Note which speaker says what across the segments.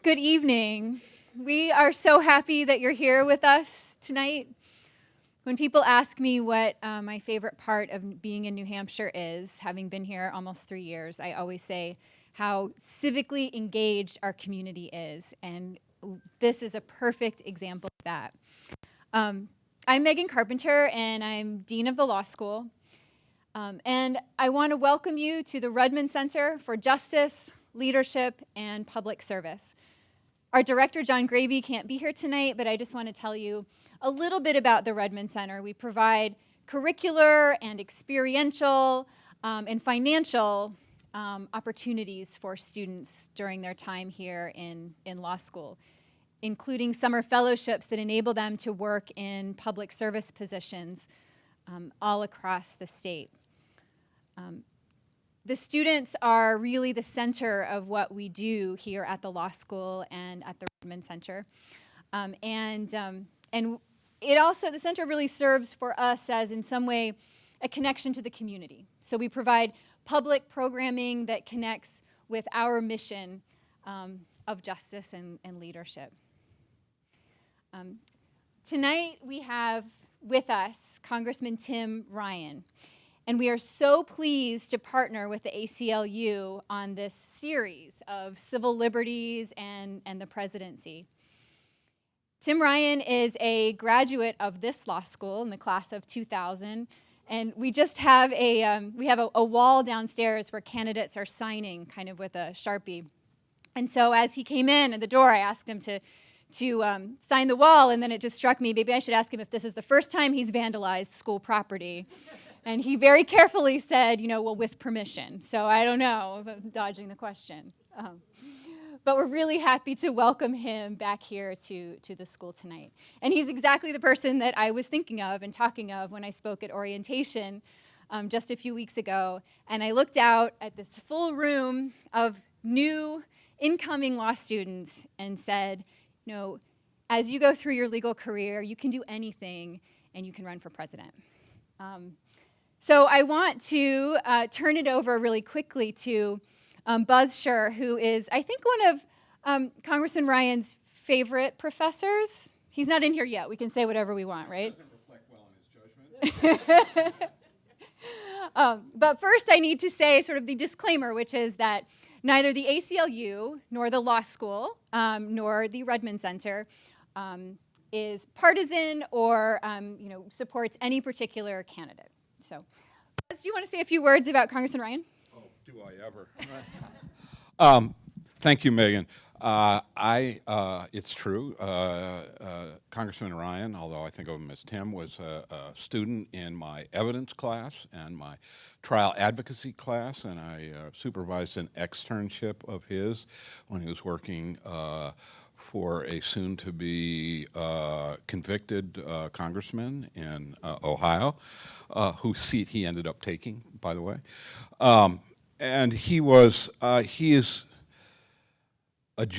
Speaker 1: Good evening. We are so happy that you're here with us tonight. When people ask me what my favorite part of being in New Hampshire is, having been here almost 3 years, I always say how civically engaged our community is, and this is a perfect example of that. I'm Megan Carpenter, and I'm Dean of the Law School, and I want to welcome you to the Rudman Center for Justice, Leadership, and Public Service. Our director, John Gravy, can't be here tonight, but I just want to tell you a little bit about the Rudman Center. We provide curricular and experiential and financial opportunities for students during their time here in law school, including summer fellowships that enable them to work in public service positions all across the state. The students are really the center of what we do here at the law school and at the Rudman Center. And it also, the center really serves for us as in some way a connection to the community. So we provide public programming that connects with our mission of justice and leadership. Tonight we have with us Congressman Tim Ryan. And we are so pleased to partner with the ACLU on this series of civil liberties and the presidency. Tim Ryan is a graduate of this law school in the class of 2000, and we just have a wall downstairs where candidates are signing kind of with a Sharpie. And so as he came in at the door, I asked him to sign the wall, and then it just struck me, maybe I should ask him if this is the first time he's vandalized school property. And he very carefully said, well, with permission. So I don't know, I'm dodging the question. But we're really happy to welcome him back here to the school tonight. And he's exactly the person that I was thinking of and talking of when I spoke at orientation just a few weeks ago. And I looked out at this full room of new incoming law students and said, as you go through your legal career, you can do anything and you can run for president. So I want to turn it over really quickly to Buzz Scher, who is, I think, one of Congressman Ryan's favorite professors. He's not in here yet. We can say whatever we want, right? Doesn't reflect well on his judgment. But first, I need to say sort of the disclaimer, which is that neither the ACLU nor the law school nor the Rudman Center is partisan or supports any particular candidate. So, do you want to say a few words about Congressman Ryan?
Speaker 2: Oh, do I ever? Thank you, Megan. It's true. Congressman Ryan, although I think of him as Tim, was a student in my evidence class and my trial advocacy class, and I supervised an externship of his when he was working for a soon-to-be convicted congressman in Ohio, whose seat he ended up taking, by the way. And he is one of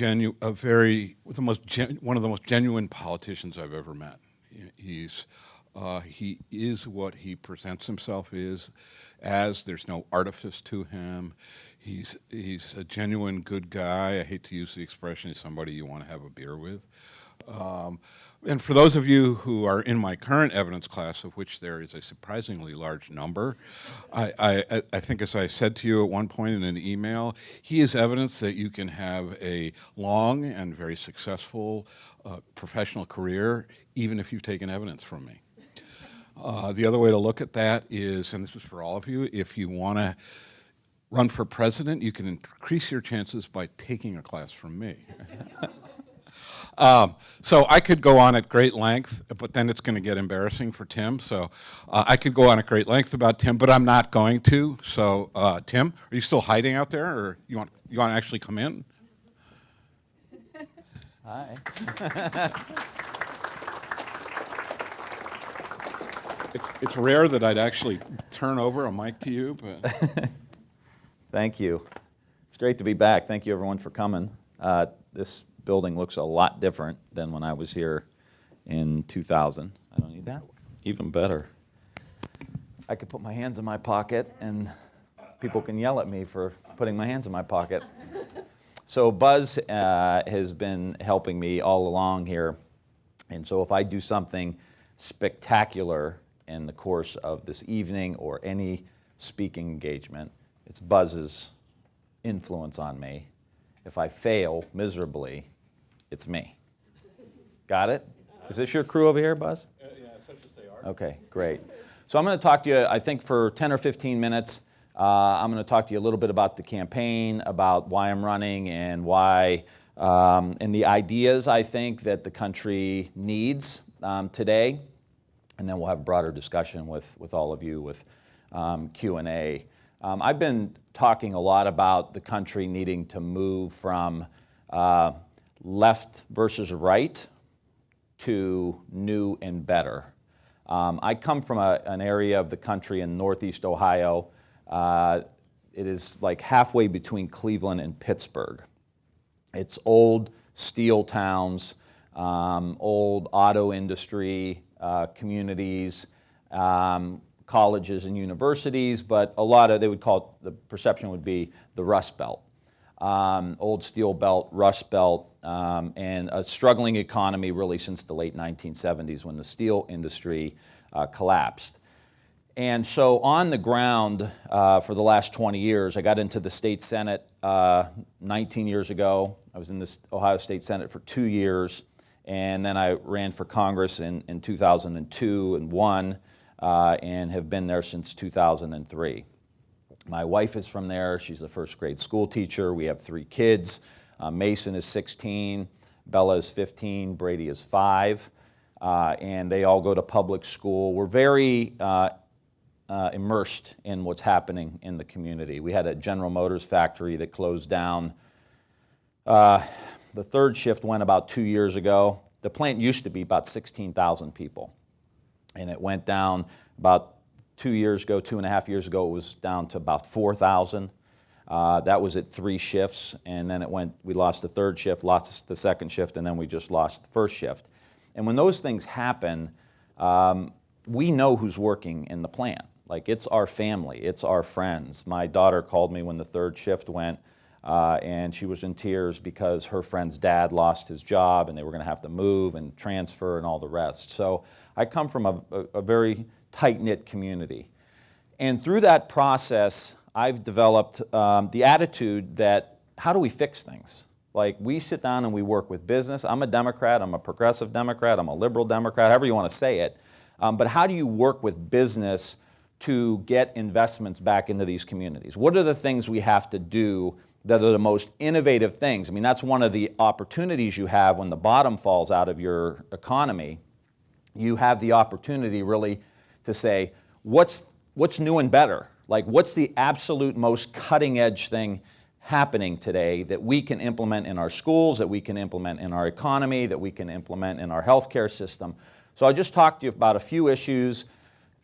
Speaker 2: the most genuine politicians I've ever met. He is what he presents himself as. There's no artifice to him. He's a genuine good guy. I hate to use the expression, he's somebody you want to have a beer with. And for those of you who are in my current evidence class, of which there is a surprisingly large number, I think, as I said to you at one point in an email, he is evidence that you can have a long and very successful professional career, even if you've taken evidence from me. The other way to look at that is, and this is for all of you, if you want to run for president, you can increase your chances by taking a class from me. So I could go on at great length, but then it's going to get embarrassing for Tim. So I could go on at great length about Tim, but I'm not going to. So Tim, are you still hiding out there, or you want to actually come in?
Speaker 3: Hi.
Speaker 2: It's rare that I'd actually turn over a mic to you, but
Speaker 3: Thank you. It's great to be back. Thank you, everyone, for coming. This building looks a lot different than when I was here in 2000. I don't need that. Even better. I could put my hands in my pocket, and people can yell at me for putting my hands in my pocket. So Buzz has been helping me all along here. And so if I do something spectacular in the course of this evening or any speaking engagement, it's Buzz's influence on me. If I fail miserably, it's me. Got it? Is this your crew over here, Buzz?
Speaker 2: Yeah, such as they are.
Speaker 3: Okay, great. So I'm going to talk to you, I think, for 10 or 15 minutes. I'm going to talk to you a little bit about the campaign, about why I'm running, and why, and the ideas I think that the country needs today. And then we'll have a broader discussion with all of you with Q&A. I've been talking a lot about the country needing to move from left versus right to new and better. I come from an area of the country in Northeast Ohio. It is like halfway between Cleveland and Pittsburgh. It's old steel towns, old auto industry communities, colleges and universities, but a lot of, they would call it, the perception would be the Rust Belt. Old steel belt, Rust Belt, and a struggling economy really since the late 1970s when the steel industry collapsed. And so on the ground for the last 20 years, I got into the state Senate 19 years ago. I was in the Ohio State Senate for 2 years, and then I ran for Congress in 2002 and won, and have been there since 2003. My wife is from there. She's a first grade school teacher. We have 3 kids. Mason is 16, Bella is 15, Brady is 5, and they all go to public school. We're very immersed in what's happening in the community. We had a General Motors factory that closed down. The third shift went about 2 years ago. The plant used to be about 16,000 people, and it went down about 2 years ago, 2.5 years ago, it was down to about 4,000. That was at 3 shifts, and then we lost the third shift, lost the second shift, and then we just lost the first shift. And when those things happen, we know who's working in the plant. Like, it's our family, it's our friends. My daughter called me when the third shift went, and she was in tears because her friend's dad lost his job, and they were going to have to move and transfer and all the rest. So I come from a very tight-knit community. And through that process, I've developed the attitude that, how do we fix things? Like, we sit down and we work with business. I'm a Democrat, I'm a progressive Democrat, I'm a liberal Democrat, however you want to say it. But how do you work with business to get investments back into these communities? What are the things we have to do that are the most innovative things? I mean, that's one of the opportunities you have when the bottom falls out of your economy. You have the opportunity really to say, what's new and better? Like, what's the absolute most cutting edge thing happening today that we can implement in our schools, that we can implement in our economy, that we can implement in our healthcare system? So I just talked to you about a few issues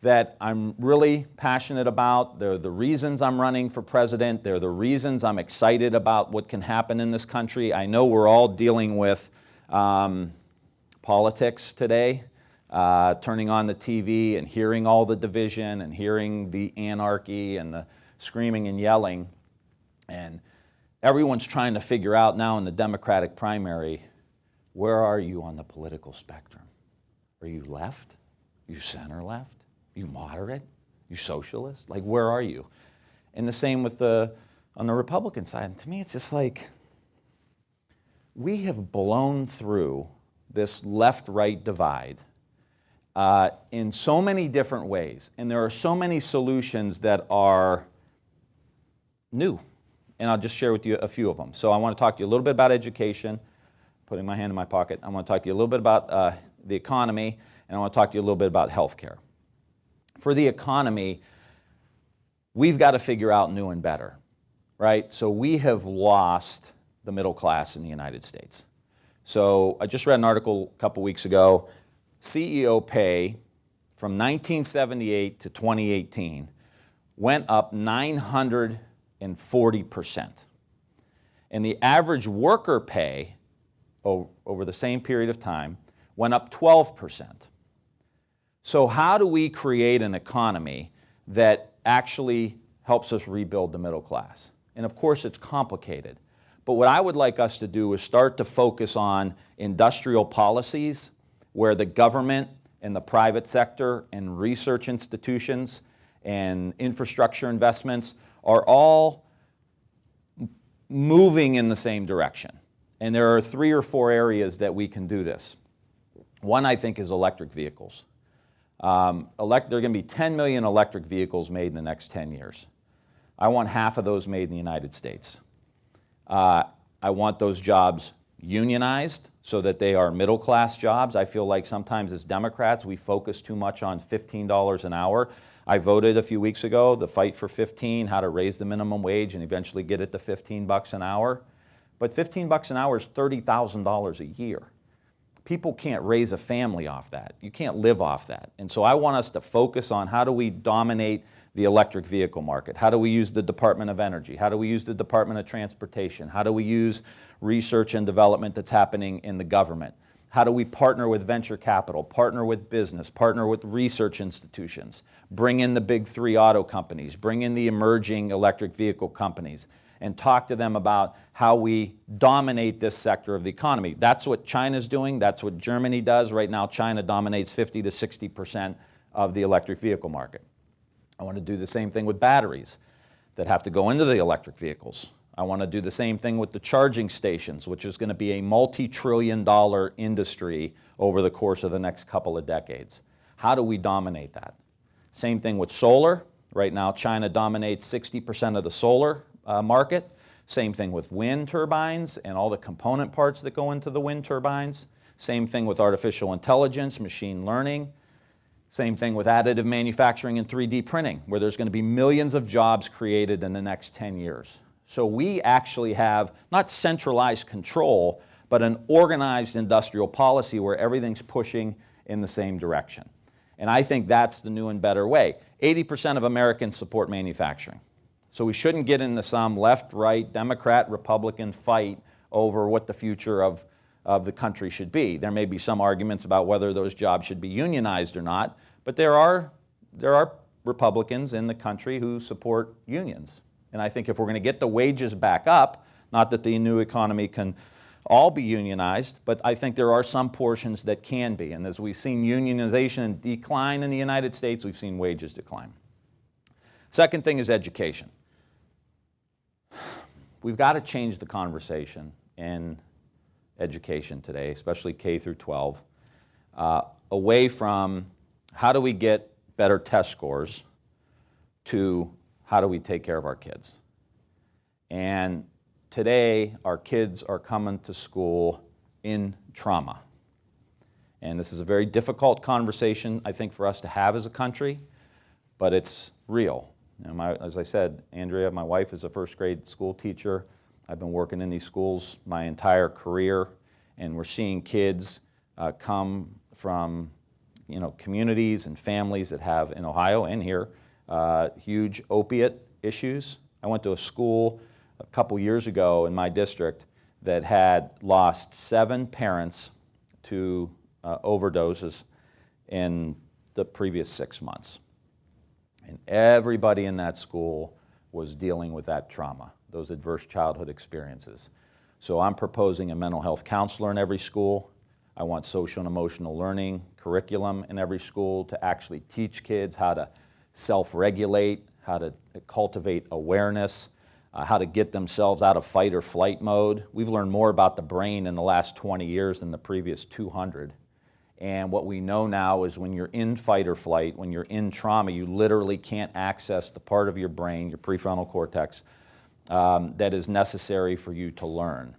Speaker 3: that I'm really passionate about. They're the reasons I'm running for president. They're the reasons I'm excited about what can happen in this country. I know we're all dealing with politics today. Turning on the TV and hearing all the division and hearing the anarchy and the screaming and yelling. And everyone's trying to figure out now in the Democratic primary, where are you on the political spectrum? Are you left? You center left? You moderate? You socialist? Like, where are you? And the same with on the Republican side. And to me, it's just like, we have blown through this left-right divide in so many different ways, and there are so many solutions that are new, and I'll just share with you a few of them. So I want to talk to you a little bit about education, putting my hand in my pocket. I want to talk to you a little bit about the economy, and I want to talk to you a little bit about healthcare. For the economy, we've got to figure out new and better, right? So we have lost the middle class in the United States. So I just read an article a couple weeks ago. CEO pay from 1978 to 2018 went up 940%. And the average worker pay over the same period of time went up 12%. So how do we create an economy that actually helps us rebuild the middle class? And of course it's complicated. But what I would like us to do is start to focus on industrial policies where the government and the private sector and research institutions and infrastructure investments are all moving in the same direction. And there are 3 or 4 areas that we can do this. One, I think, is electric vehicles. There are going to be 10 million electric vehicles made in the next 10 years. I want half of those made in the United States. I want those jobs unionized so that they are middle-class jobs. I feel like sometimes as Democrats we focus too much on $15 an hour. I voted a few weeks ago, the fight for 15, how to raise the minimum wage and eventually get it to 15 bucks an hour. But 15 bucks an hour is $30,000 a year. People can't raise a family off that. You can't live off that. And so I want us to focus on how do we dominate the electric vehicle market? How do we use the Department of Energy? How do we use the Department of Transportation? How do we use research and development that's happening in the government? How do we partner with venture capital, partner with business, partner with research institutions, bring in the big 3 auto companies, bring in the emerging electric vehicle companies, and talk to them about how we dominate this sector of the economy. That's what China's doing. That's what Germany does. Right now, China dominates 50 to 60% of the electric vehicle market. I want to do the same thing with batteries that have to go into the electric vehicles. I want to do the same thing with the charging stations, which is going to be a multi-trillion-dollar industry over the course of the next couple of decades. How do we dominate that? Same thing with solar. Right now, China dominates 60% of the solar market. Same thing with wind turbines and all the component parts that go into the wind turbines. Same thing with artificial intelligence, machine learning. Same thing with additive manufacturing and 3D printing, where there's going to be millions of jobs created in the next 10 years. So we actually have not centralized control, but an organized industrial policy where everything's pushing in the same direction. And I think that's the new and better way. 80% of Americans support manufacturing. So we shouldn't get into some left, right, Democrat, Republican fight over what the future of the country should be. There may be some arguments about whether those jobs should be unionized or not, but there are Republicans in the country who support unions. And I think if we're going to get the wages back up, not that the new economy can all be unionized, but I think there are some portions that can be. And as we've seen unionization decline in the United States, we've seen wages decline. Second thing is education. We've got to change the conversation in education today, especially K through 12, away from how do we get better test scores to how do we take care of our kids. And today, our kids are coming to school in trauma. And this is a very difficult conversation, I think, for us to have as a country, but it's real. And as I said, Andrea, my wife, is a first grade school teacher. I've been working in these schools my entire career, and we're seeing kids come from communities and families that have, in Ohio and here, huge opiate issues. I went to a school a couple years ago in my district that had lost 7 parents to overdoses in the previous 6 months. And everybody in that school was dealing with that trauma, those adverse childhood experiences. So I'm proposing a mental health counselor in every school. I want social and emotional learning curriculum in every school to actually teach kids how to self-regulate, how to cultivate awareness, how to get themselves out of fight or flight mode. We've learned more about the brain in the last 20 years than the previous 200. And what we know now is when you're in fight or flight, when you're in trauma, you literally can't access the part of your brain, your prefrontal cortex, that is necessary for you to learn.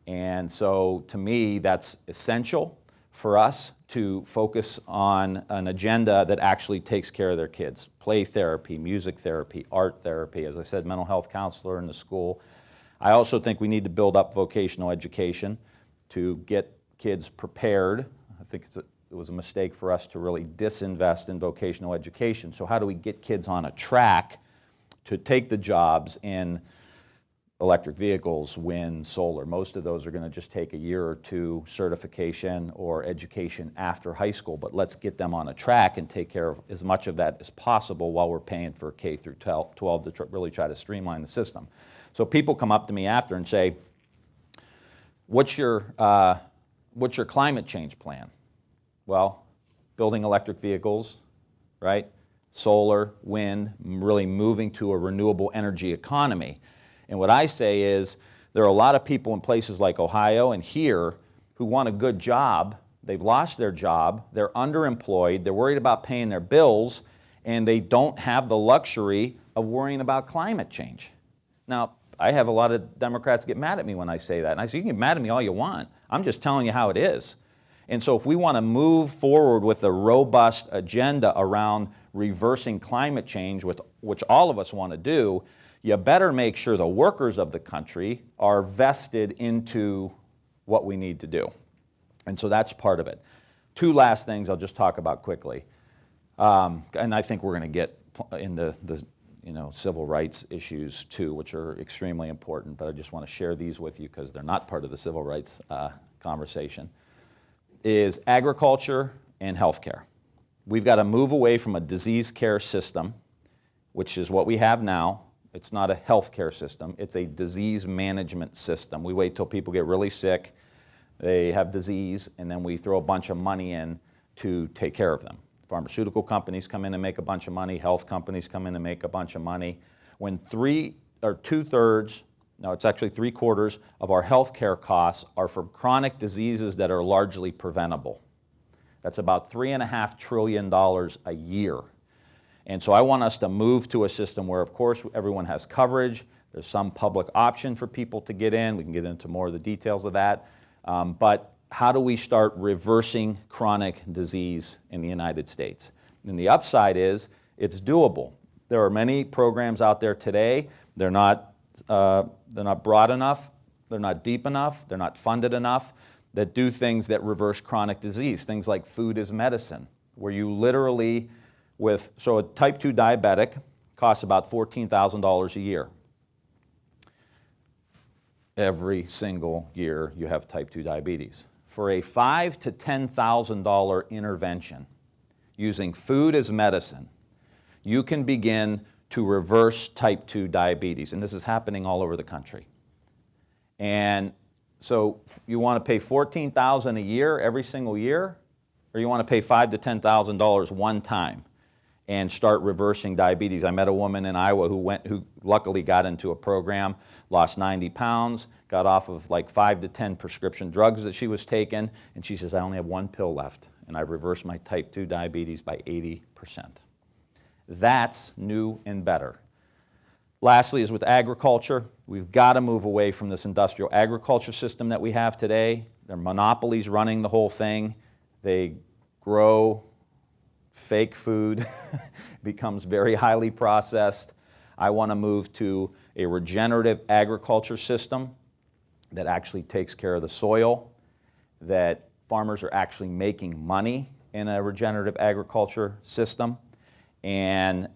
Speaker 3: And so to me, that's essential for us to focus on an agenda that actually takes care of their kids. Play therapy, music therapy, art therapy, as I said, mental health counselor in the school. I also think we need to build up vocational education to get kids prepared. I think it was a mistake for us to really disinvest in vocational education. So how do we get kids on a track to take the jobs in electric vehicles, wind, solar? Most of those are going to just take a year or 2 certification or education after high school, but let's get them on a track and take care of as much of that as possible while we're paying for K through 12 to really try to streamline the system. So people come up to me after and say, what's your climate change plan? Well, building electric vehicles, right? Solar, wind, really moving to a renewable energy economy. And what I say is there are a lot of people in places like Ohio and here who want a good job. They've lost their job, they're underemployed, they're worried about paying their bills, and they don't have the luxury of worrying about climate change. Now, I have a lot of Democrats get mad at me when I say that. And I say, you can get mad at me all you want. I'm just telling you how it is. And so if we want to move forward with a robust agenda around reversing climate change, which all of us want to do, you better make sure the workers of the country are vested into what we need to do. And so that's part of it. Two last things I'll just talk about quickly. And I think we're going to get into the civil rights issues too, which are extremely important, but I just want to share these with you because they're not part of the civil rights conversation, is agriculture and healthcare. We've got to move away from a disease care system, which is what we have now. It's not a healthcare system, it's a disease management system. We wait till people get really sick, they have disease, and then we throw a bunch of money in to take care of them. Pharmaceutical companies come in and make a bunch of money. Health companies come in and make a bunch of money. When 2/3, no, it's actually 3/4 of our health care costs are from chronic diseases that are largely preventable. That's about $3.5 trillion a year. And so I want us to move to a system where, of course, everyone has coverage. There's some public option for people to get in. We can get into more of the details of that. But how do we start reversing chronic disease in the United States? And the upside is it's doable. There are many programs out there today. They're not broad enough, they're not deep enough, they're not funded enough that do things that reverse chronic disease. Things like food is medicine, where you literally so a type 2 diabetic costs about $14,000 a year. Every single year you have type 2 diabetes. For a $5,000 to $10,000 intervention using food as medicine, you can begin to reverse type 2 diabetes. And this is happening all over the country. And so you want to pay $14,000 a year every single year, or you want to pay $5,000 to $10,000 one time and start reversing diabetes. I met a woman in Iowa who luckily got into a program, lost 90 pounds, got off of like 5 to 10 prescription drugs that she was taking, and she says, I only have one pill left, and I've reversed my type 2 diabetes by 80%. That's new and better. Lastly is with agriculture. We've got to move away from this industrial agriculture system that we have today. There are monopolies running the whole thing. They grow fake food, becomes very highly processed. I want to move to a regenerative agriculture system that actually takes care of the soil, that farmers are actually making money in a regenerative agriculture system, and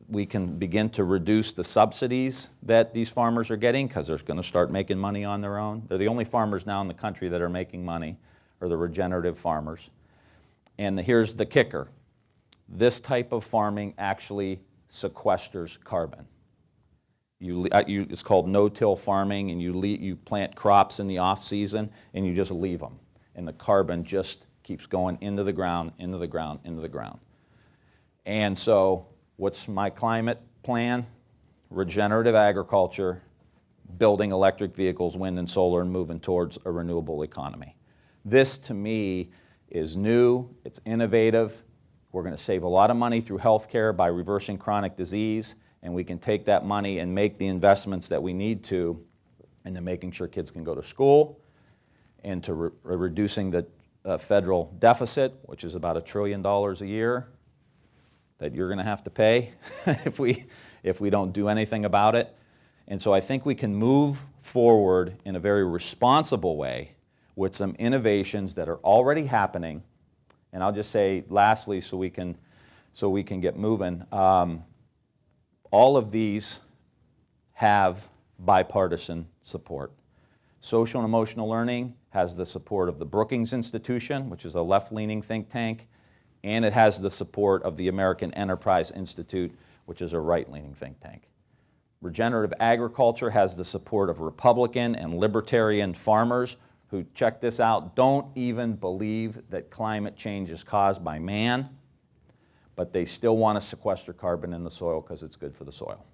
Speaker 3: we can begin to reduce the subsidies that these farmers are getting because they're going to start making money on their own. They're the only farmers now in the country that are making money, are the regenerative farmers. And here's the kicker. This type of farming actually sequesters carbon. It's called no-till farming, and you plant crops in the off-season, and you just leave them. And the carbon just keeps going into the ground, into the ground, into the ground. And so what's my climate plan? Regenerative agriculture, building electric vehicles, wind and solar, and moving towards a renewable economy. This, to me, is new, it's innovative. We're going to save a lot of money through healthcare by reversing chronic disease, and we can take that money and make the investments that we need to into making sure kids can go to school, and to reducing the federal deficit, which is about $1 trillion a year that you're going to have to pay if we don't do anything about it. And so I think we can move forward in a very responsible way with some innovations that are already happening. And I'll just say lastly, so we can get moving, all of these have bipartisan support. Social and emotional learning has the support of the Brookings Institution, which is a left-leaning think tank, and it has the support of the American Enterprise Institute, which is a right-leaning think tank. Regenerative agriculture has the support of Republican and libertarian farmers who, check this out, don't even believe that climate change is caused by man, but they still want to sequester carbon in the soil because it's good for the soil.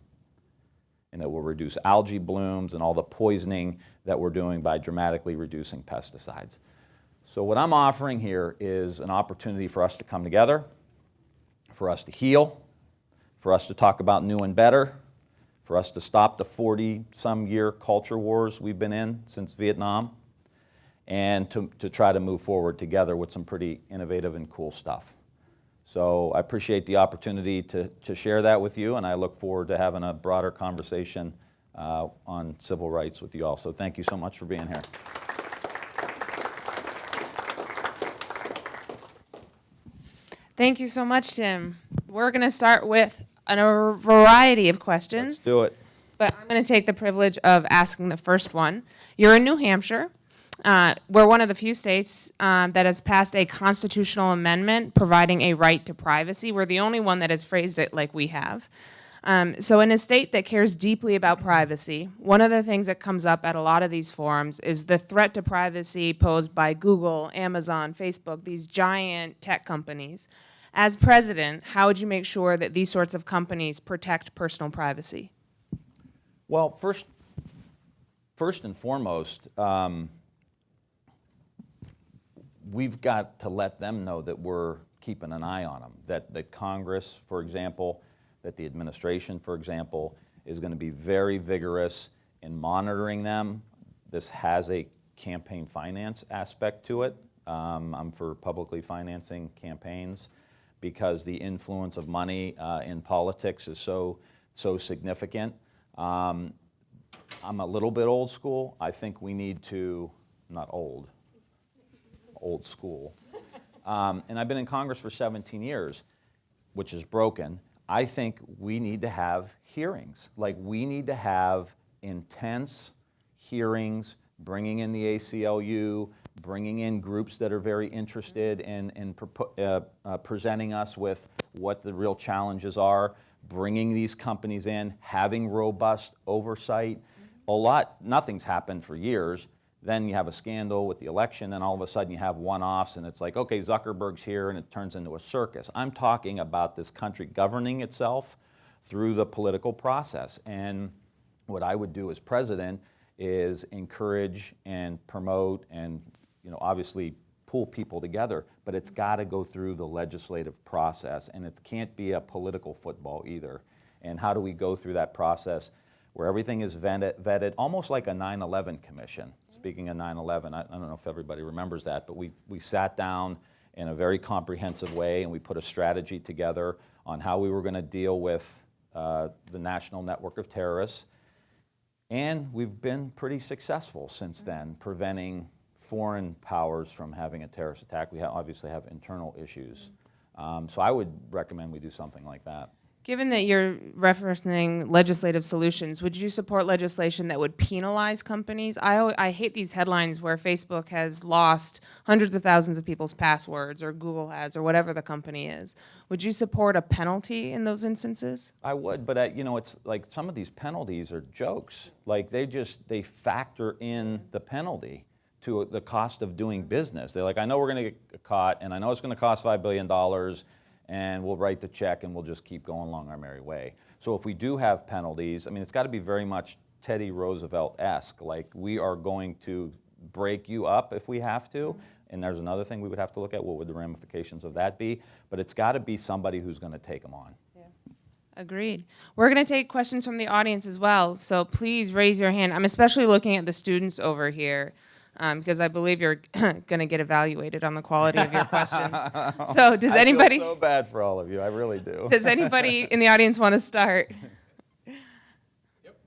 Speaker 3: And it will reduce algae blooms and all the poisoning that we're doing by dramatically reducing pesticides. So what I'm offering here is an opportunity for us to come together, for us to heal, for us to talk about new and better, for us to stop the 40-some-year culture wars we've been in since Vietnam, and to try to move forward together with some pretty innovative and cool stuff. So I appreciate the opportunity to share that with you, and I look forward to having a broader conversation on civil rights with you all. So thank you so much for being here.
Speaker 4: Thank you so much, Tim. We're going to start with a variety of questions.
Speaker 3: Let's do it.
Speaker 4: But I'm going to take the privilege of asking the first one. You're in New Hampshire. We're one of the few states that has passed a constitutional amendment providing a right to privacy. We're the only one that has phrased it like we have. So in a state that cares deeply about privacy, one of the things that comes up at a lot of these forums is the threat to privacy posed by Google, Amazon, Facebook, these giant tech companies. As president, how would you make sure that these sorts of companies protect personal privacy?
Speaker 3: Well, first and foremost, we've got to let them know that we're keeping an eye on them, that Congress, for example, that the administration, for example, is going to be very vigorous in monitoring them. This has a campaign finance aspect to it. I'm for publicly financing campaigns because the influence of money in politics is so significant. I'm a little bit old school. I think we need to, not old school. And I've been in Congress for 17 years, which is broken. I think we need to have hearings. Like, we need to have intense hearings, bringing in the ACLU, bringing in groups that are very interested in presenting us with what the real challenges are, bringing these companies in, having robust oversight. Nothing's happened for years. Then you have a scandal with the election, and all of a sudden you have one-offs, and it's like, okay, Zuckerberg's here, and it turns into a circus. I'm talking about this country governing itself through the political process. And what I would do as president is encourage and promote and, obviously pull people together, but it's got to go through the legislative process, and it can't be a political football either. And how do we go through that process where everything is vetted, almost like a 9/11 commission? Speaking of 9/11, I don't know if everybody remembers that, but we sat down in a very comprehensive way, and we put a strategy together on how we were going to deal with the national network of terrorists. And we've been pretty successful since then, preventing foreign powers from having a terrorist attack. We obviously have internal issues. So I would recommend we do something like that.
Speaker 4: Given that you're referencing legislative solutions, would you support legislation that would penalize companies? I hate these headlines where Facebook has lost hundreds of thousands of people's passwords, or Google has, or whatever the company is. Would you support a penalty in those instances?
Speaker 3: I would, but it's like some of these penalties are jokes. Like they factor in the penalty to the cost of doing business. They're like, I know we're going to get caught, and I know it's going to cost $5 billion, and we'll write the check and we'll just keep going along our merry way. So if we do have penalties, it's got to be very much Teddy Roosevelt-esque. Like, we are going to break you up if we have to. And there's another thing we would have to look at. What would the ramifications of that be? But it's got to be somebody who's going to take them on.
Speaker 4: Yeah. Agreed. We're going to take questions from the audience as well. So please raise your hand. I'm especially looking at the students over here, because I believe you're going to get evaluated on the quality of your questions. So does anybody...
Speaker 3: I feel so bad for all of you. I really do.
Speaker 4: Does anybody in the audience want to start?
Speaker 5: Yep.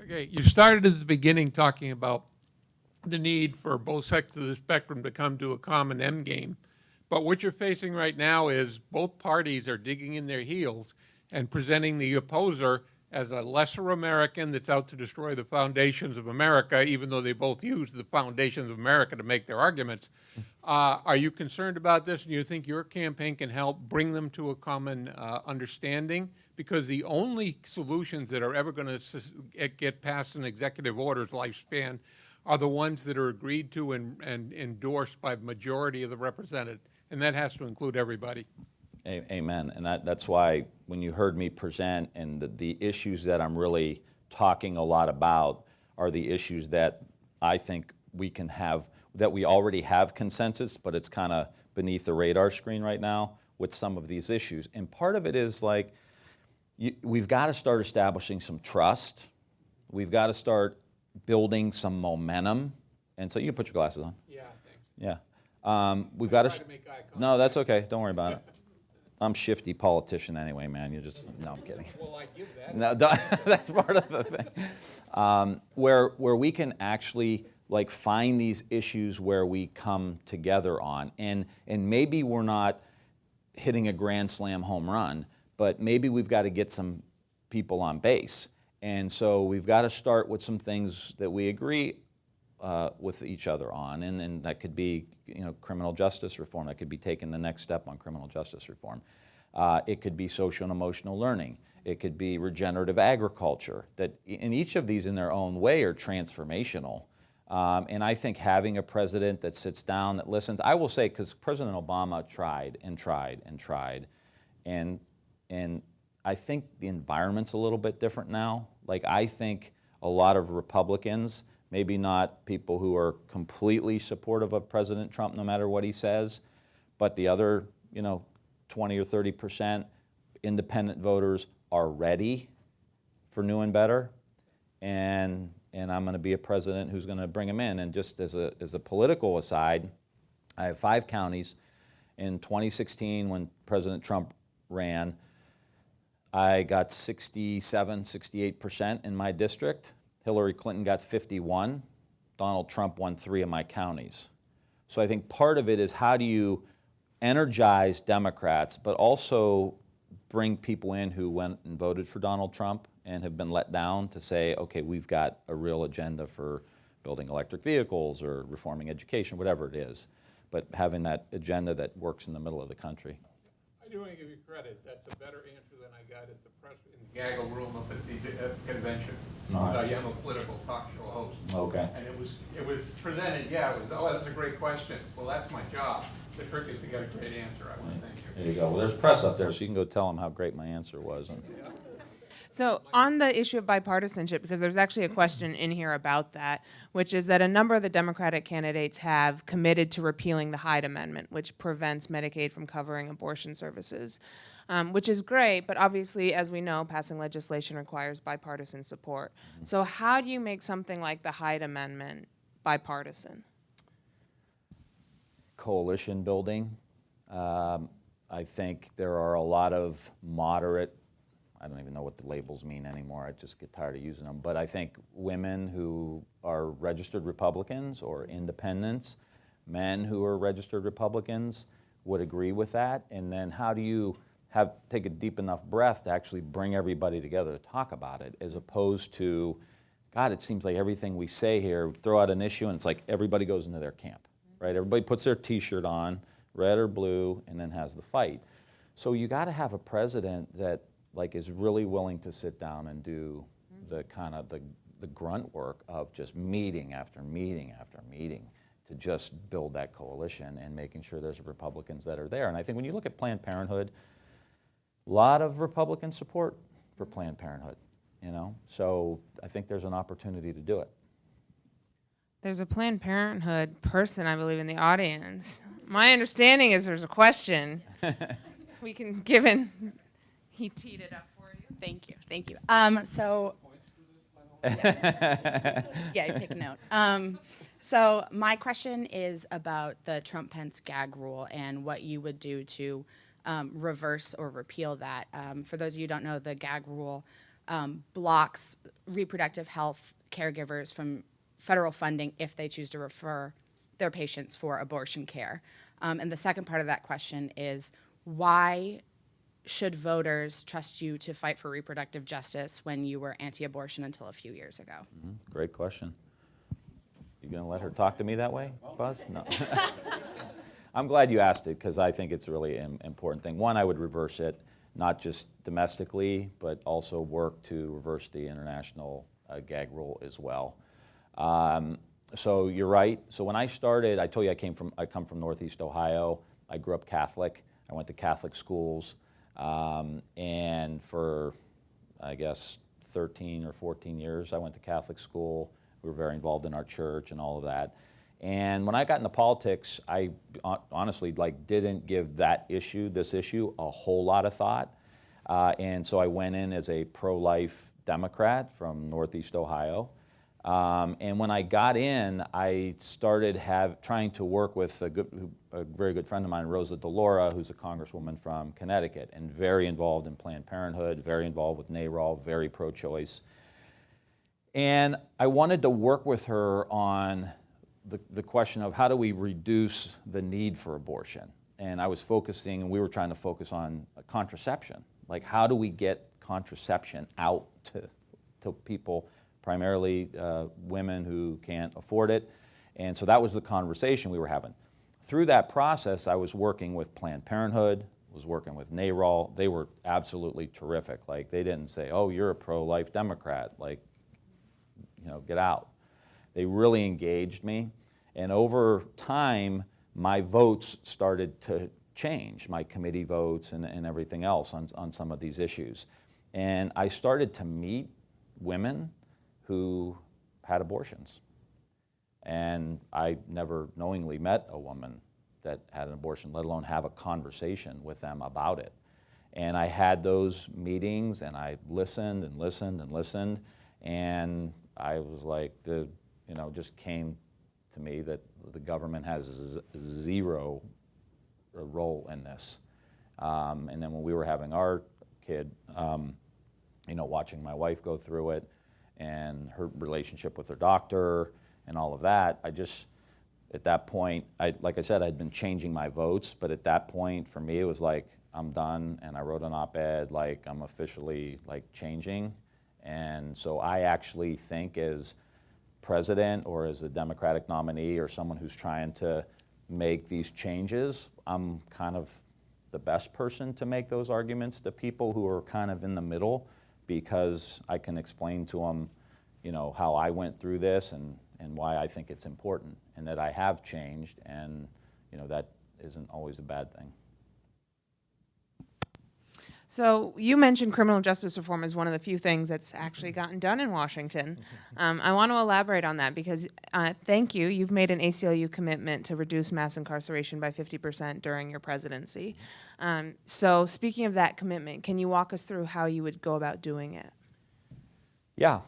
Speaker 5: Okay, you started at the beginning talking about the need for both sides of the spectrum to come to a common end game. But what you're facing right now is both parties are digging in their heels and presenting the opposer as a lesser American that's out to destroy the foundations of America, even though they both use the foundations of America to make their arguments. Are you concerned about this, and you think your campaign can help bring them to a common understanding? because the only solutions that are ever going to get past an executive order's lifespan are the ones that are agreed to and endorsed by the majority of the represented, and that has to include everybody.
Speaker 3: Amen. And that's why when you heard me present and the issues that I'm really talking a lot about are the issues that I think we can have, that we already have consensus, but it's kind of beneath the radar screen right now with some of these issues. And part of it is like, we've got to start establishing some trust. We've got to start building some momentum. And so you can put your glasses on.
Speaker 5: Yeah, thanks.
Speaker 3: Yeah. We've got
Speaker 5: Try to make eye contact.
Speaker 3: No, that's okay. Don't worry about it. I'm shifty politician anyway, man. You just, no, I'm kidding.
Speaker 5: Well, I give that.
Speaker 3: No, that's part of the thing. Where we can actually like find these issues where we come together on, and maybe we're not hitting a grand slam home run, but maybe we've got to get some people on base. And so we've got to start with some things that we agree with each other on, and that could be, you know, criminal justice reform. That could be taking the next step on criminal justice reform. It could be social and emotional learning. It could be regenerative agriculture. That in each of these in their own way are transformational. And I think having a president that sits down, that listens, I will say, because President Obama tried and tried and tried, and I think the environment's a little bit different now. Like, I think a lot of Republicans, maybe not people who are completely supportive of President Trump no matter what he says, but the other, you know, 20 or 30% independent voters are ready for new and better, and I'm going to be a president who's going to bring them in. And just as a political aside, I have 5 counties. In 2016, when President Trump ran, I got 67, 68% in my district. Hillary Clinton got 51. Donald Trump won 3 of my counties. So I think part of it is, how do you energize Democrats, but also bring people in who went and voted for Donald Trump and have been let down, to say, okay, we've got a real agenda for building electric vehicles or reforming education, whatever it is, but having that agenda that works in the middle of the country.
Speaker 5: I do want to give you credit. That's a better answer than I got at the press in the gaggle room up at the convention.
Speaker 3: All right.
Speaker 5: I'm a political talk show host.
Speaker 3: Okay.
Speaker 5: And it was presented, yeah, it was, oh, that's a great question. Well, that's my job. The trick is to get a great answer. I want to thank you.
Speaker 3: There you go. Well, there's press up there, so you can go tell them how great my answer was.
Speaker 4: So on the issue of bipartisanship, because there's actually a question in here about that, which is that a number of the Democratic candidates have committed to repealing the Hyde Amendment, which prevents Medicaid from covering abortion services, which is great, but obviously, as we know, passing legislation requires bipartisan support. So how do you make something like the Hyde Amendment bipartisan?
Speaker 3: Coalition building. I think there are a lot of moderate, I don't even know what the labels mean anymore, I just get tired of using them, but I think women who are registered Republicans or independents, men who are registered Republicans would agree with that. And then how do you take a deep enough breath to actually bring everybody together to talk about it, as opposed to, God, it seems like everything we say here, throw out an issue and it's like everybody goes into their camp, right? Everybody puts their t-shirt on, red or blue, and then has the fight. So you got to have a president that like is really willing to sit down and do the kind of the grunt work of just meeting after meeting after meeting to just build that coalition and making sure there's Republicans that are there. And I think when you look at Planned Parenthood, a lot of Republican support for Planned Parenthood, you know? So I think there's an opportunity to do it.
Speaker 4: There's a Planned Parenthood person, I believe, in the audience. My understanding is there's a question. We can give in. He teed it up for you.
Speaker 6: Thank you. So, yeah, take a note. So my question is about the Trump-Pence gag rule and what you would do to reverse or repeal that. For those of you who don't know, the gag rule blocks reproductive health caregivers from federal funding if they choose to refer their patients for abortion care. And the second part of that question is, why should voters trust you to fight for reproductive justice when you were anti-abortion until a few years ago?
Speaker 3: Great question. You gonna let her talk to me that way, Buzz? No. I'm glad you asked it, because I think it's a really important thing. One, I would reverse it. not just domestically, but also work to reverse the international gag rule as well. So you're right. So when I started, I told you I come from Northeast Ohio. I grew up Catholic. I went to Catholic schools, and for, I guess, 13 or 14 years, I went to Catholic school. We were very involved in our church and all of that. And when I got into politics, I honestly didn't give this issue, a whole lot of thought. And so I went in as a pro-life Democrat from Northeast Ohio. And when I got in, I started trying to work with a very good friend of mine, Rosa DeLaura, who's a congresswoman from Connecticut, and very involved in Planned Parenthood, very involved with NARAL, very pro-choice. And I wanted to work with her on the question of how do we reduce the need for abortion. And I was focusing, and we were trying to focus on contraception. Like, how do we get contraception out to people, primarily women who can't afford it? And so that was the conversation we were having. Through that process, I was working with Planned Parenthood, was working with NARAL. They were absolutely terrific. Like, they didn't say, oh, you're a pro-life Democrat, like, get out. They really engaged me. And over time, my votes started to change, my committee votes and everything else on some of these issues. And I started to meet women who had abortions. And I never knowingly met a woman that had an abortion, let alone have a conversation with them about it. And I had those meetings, and I listened and listened and listened, and I was like, just came to me that the government has zero role in this. And then when we were having our kid, watching my wife go through it and her relationship with her doctor and all of that, at that point, like I said, I'd been changing my votes, but at that point, for me, it was like, I'm done, and I wrote an op-ed, like, I'm officially, changing. And so I actually think as president or as a Democratic nominee or someone who's trying to make these changes, I'm kind of the best person to make those arguments to people who are kind of in the middle, because I can explain to them, how I went through this and why I think it's important and that I have changed, and that isn't always a bad thing.
Speaker 4: So you mentioned criminal justice reform as one of the few things that's actually gotten done in Washington. I want to elaborate on that because, thank you, you've made an ACLU commitment to reduce mass incarceration by 50% during your presidency. So speaking of that commitment, can you walk us through how you would go about doing it?
Speaker 3: Yeah,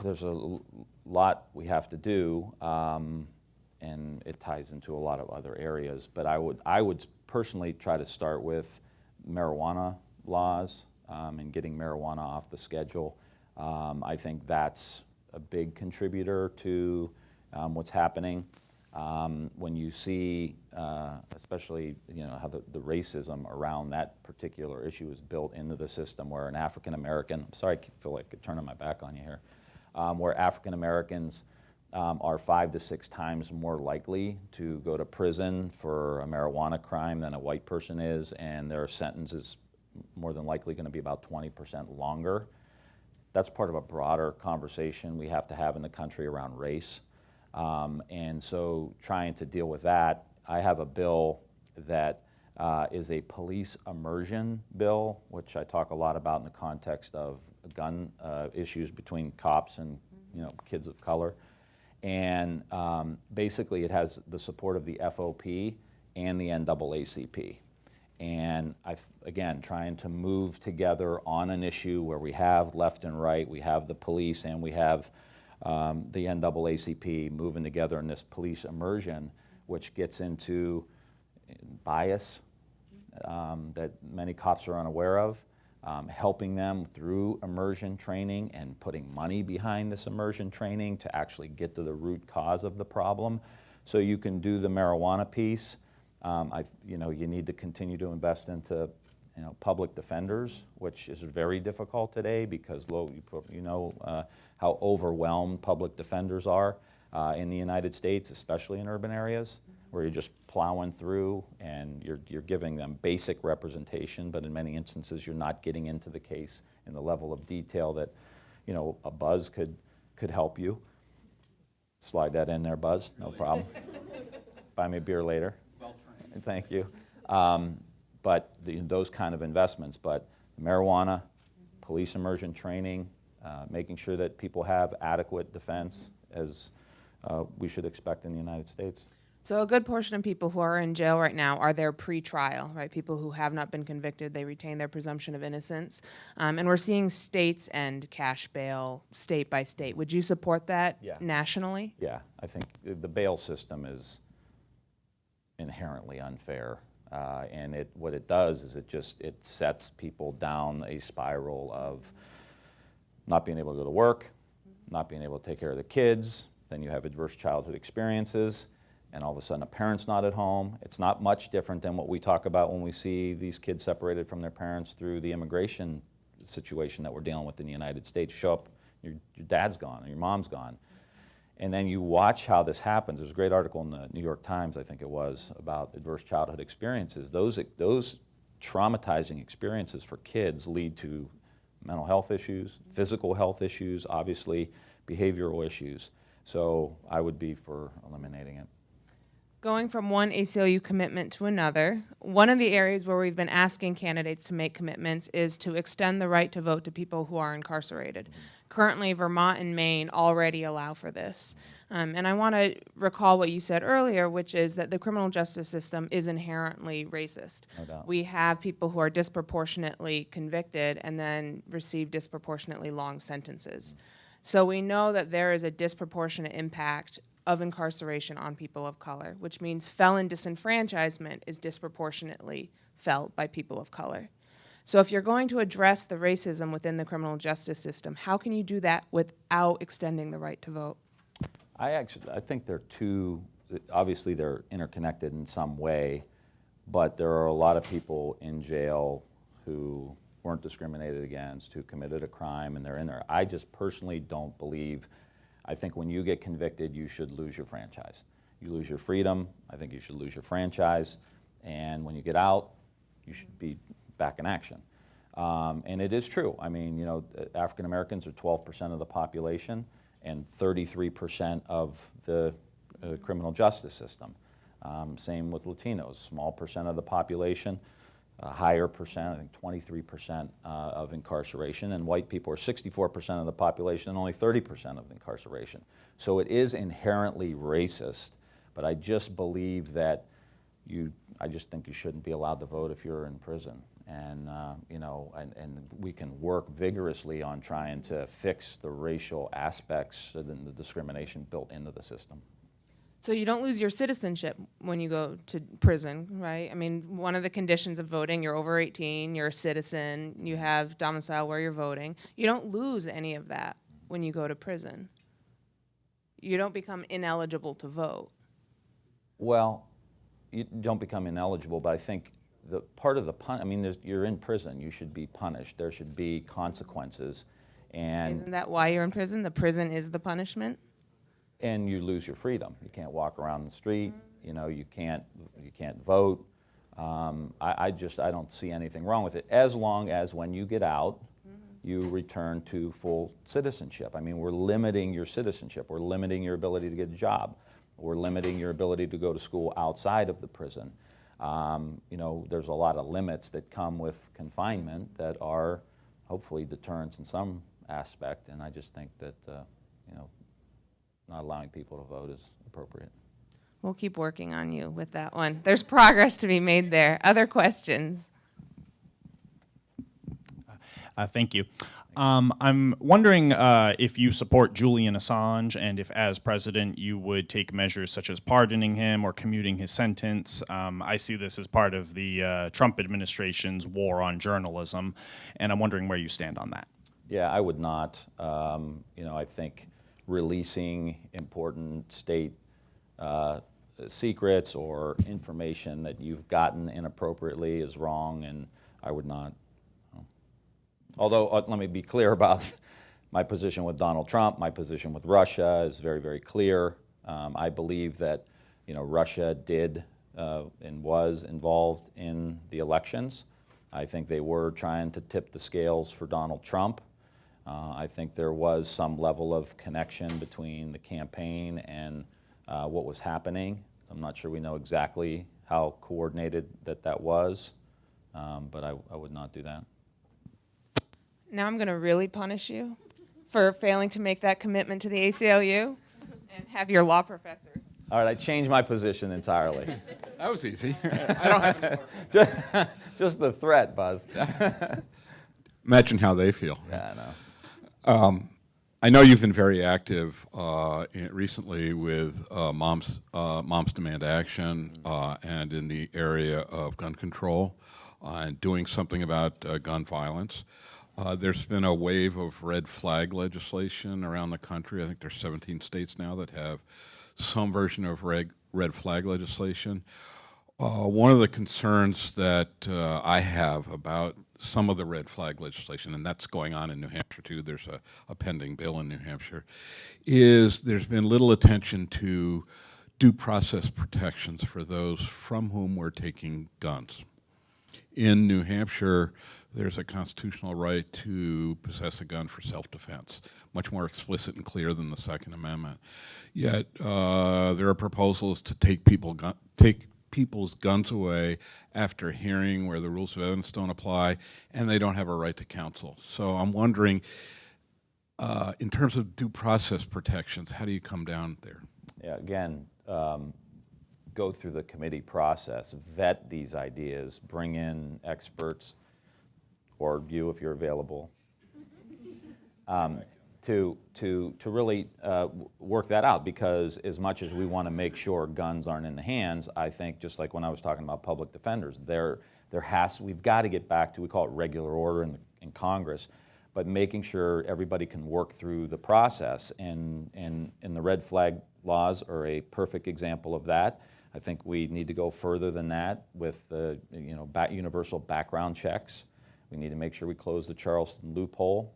Speaker 3: there's a lot we have to do, and it ties into a lot of other areas. But I would personally try to start with marijuana laws and getting marijuana off the schedule. I think that's a big contributor to what's happening. When you see, especially how the racism around that particular issue is built into the system, where an African American, I'm sorry, I feel like turning my back on you here, where African Americans are 5 to 6 times more likely to go to prison for a marijuana crime than a white person is, and their sentence is more than likely going to be about 20% longer. That's part of a broader conversation we have to have in the country around race. And so trying to deal with that, I have a bill that is a police immersion bill, which I talk a lot about in the context of gun issues between cops and kids of color. And basically it has the support of the FOP and the NAACP. And again, trying to move together on an issue where we have left and right, we have the police and we have the NAACP moving together in this police immersion, which gets into bias that many cops are unaware of, helping them through immersion training and putting money behind this immersion training to actually get to the root cause of the problem. So you can do the marijuana piece. You need to continue to invest into public defenders, which is very difficult today because how overwhelmed public defenders are in the United States, especially in urban areas. where you're just plowing through and you're giving them basic representation, but in many instances you're not getting into the case in the level of detail that, you know, a Buzz could help you. Slide that in there, Buzz, no problem. Buy me a beer later. Well trained. Thank you. But those kind of investments, but marijuana, police immersion training, making sure that people have adequate defense as we should expect in the United States.
Speaker 4: So a good portion of people who are in jail right now are there pre-trial, right? People who have not been convicted, they retain their presumption of innocence. And we're seeing states end cash bail state by state. Would you support that nationally?
Speaker 3: Yeah, I think the bail system is inherently unfair. And what it does is it sets people down a spiral of not being able to go to work, not being able to take care of the kids, then you have adverse childhood experiences, and all of a sudden a parent's not at home. It's not much different than what we talk about when we see these kids separated from their parents through the immigration situation that we're dealing with in the United States. Show up, your dad's gone, or your mom's gone. And then you watch how this happens. There's a great article in the New York Times, I think it was, about adverse childhood experiences. Those traumatizing experiences for kids lead to mental health issues, physical health issues, obviously behavioral issues. So I would be for eliminating it.
Speaker 4: Going from one ACLU commitment to another, one of the areas where we've been asking candidates to make commitments is to extend the right to vote to people who are incarcerated. Currently, Vermont and Maine already allow for this. And I want to recall what you said earlier, which is that the criminal justice system is inherently racist.
Speaker 3: No doubt.
Speaker 4: We have people who are disproportionately convicted and then receive disproportionately long sentences. So we know that there is a disproportionate impact of incarceration on people of color, which means felon disenfranchisement is disproportionately felt by people of color. So if you're going to address the racism within the criminal justice system, how can you do that without extending the right to vote?
Speaker 3: I think they're obviously they're interconnected in some way, but there are a lot of people in jail who weren't discriminated against, who committed a crime, and they're in there. I just personally don't believe, I think when you get convicted, you should lose your franchise. You lose your freedom, I think you should lose your franchise, and when you get out, you should be back in action. And it is true. I mean, you know, African Americans are 12% of the population and 33% of the criminal justice system. Same with Latinos, small percent of the population, a higher percent, I think 23% of incarceration, and white people are 64% of the population and only 30% of incarceration. So it is inherently racist, but I just believe that I just think you shouldn't be allowed to vote if you're in prison. And, you know, and we can work vigorously on trying to fix the racial aspects and the discrimination built into the system.
Speaker 4: So you don't lose your citizenship when you go to prison, right? I mean, one of the conditions of voting, you're over 18, you're a citizen, you have domicile where you're voting. You don't lose any of that when you go to prison. You don't become ineligible to vote.
Speaker 3: Well, you don't become ineligible, but I think the part of the you're in prison, you should be punished. There should be consequences. And
Speaker 4: isn't that why you're in prison? The prison is the punishment?
Speaker 3: And you lose your freedom. You can't walk around the street. You know, you can't vote. I don't see anything wrong with it, as long as when you get out, you return to full citizenship. I mean, we're limiting your citizenship. We're limiting your ability to get a job. We're limiting your ability to go to school outside of the prison. You know, there's a lot of limits that come with confinement that are hopefully deterrents in some aspect, and I just think that, you know, not allowing people to vote is appropriate.
Speaker 4: We'll keep working on you with that one. There's progress to be made there. Other questions?
Speaker 7: Thank you. I'm wondering if you support Julian Assange, and if, as president, you would take measures such as pardoning him or commuting his sentence. I see this as part of the Trump administration's war on journalism, and I'm wondering where you stand on that.
Speaker 3: Yeah, I would not. You know, I think releasing important state secrets or information that you've gotten inappropriately is wrong, and I would not. Although, let me be clear about my position with Donald Trump. My position with Russia is very, very clear. I believe that, Russia did and was involved in the elections. I think they were trying to tip the scales for Donald Trump. I think there was some level of connection between the campaign and what was happening. I'm not sure we know exactly how coordinated that was, but I would not do that.
Speaker 4: Now I'm going to really punish you for failing to make that commitment to the ACLU and have your law professor.
Speaker 3: All right, I changed my position entirely.
Speaker 2: That was easy. I don't have any more.
Speaker 3: Just the threat, Buzz.
Speaker 2: Imagine how they feel.
Speaker 3: Yeah, I know.
Speaker 2: I know you've been very active recently with Moms Demand Action and in the area of gun control and doing something about gun violence. There's been a wave of red flag legislation around the country. I think there's 17 states now that have some version of red flag legislation. One of the concerns that I have about some of the red flag legislation, and that's going on in New Hampshire too, there's a pending bill in New Hampshire, is there's been little attention to due process protections for those from whom we're taking guns. In New Hampshire, there's a constitutional right to possess a gun for self-defense, much more explicit and clear than the Second Amendment. Yet there are proposals to take people's guns away after hearing where the rules of evidence don't apply, and they don't have a right to counsel. So I'm wondering, in terms of due process protections, how do you come down there?
Speaker 3: Yeah, again, go through the committee process, vet these ideas, bring in experts, or you if you're available, to really work that out. Because as much as we want to make sure guns aren't in the hands, I think just like when I was talking about public defenders, we've got to get back to, we call it regular order in Congress, but making sure everybody can work through the process. And the red flag laws are a perfect example of that. I think we need to go further than that with the universal background checks. We need to make sure we close the Charleston loophole.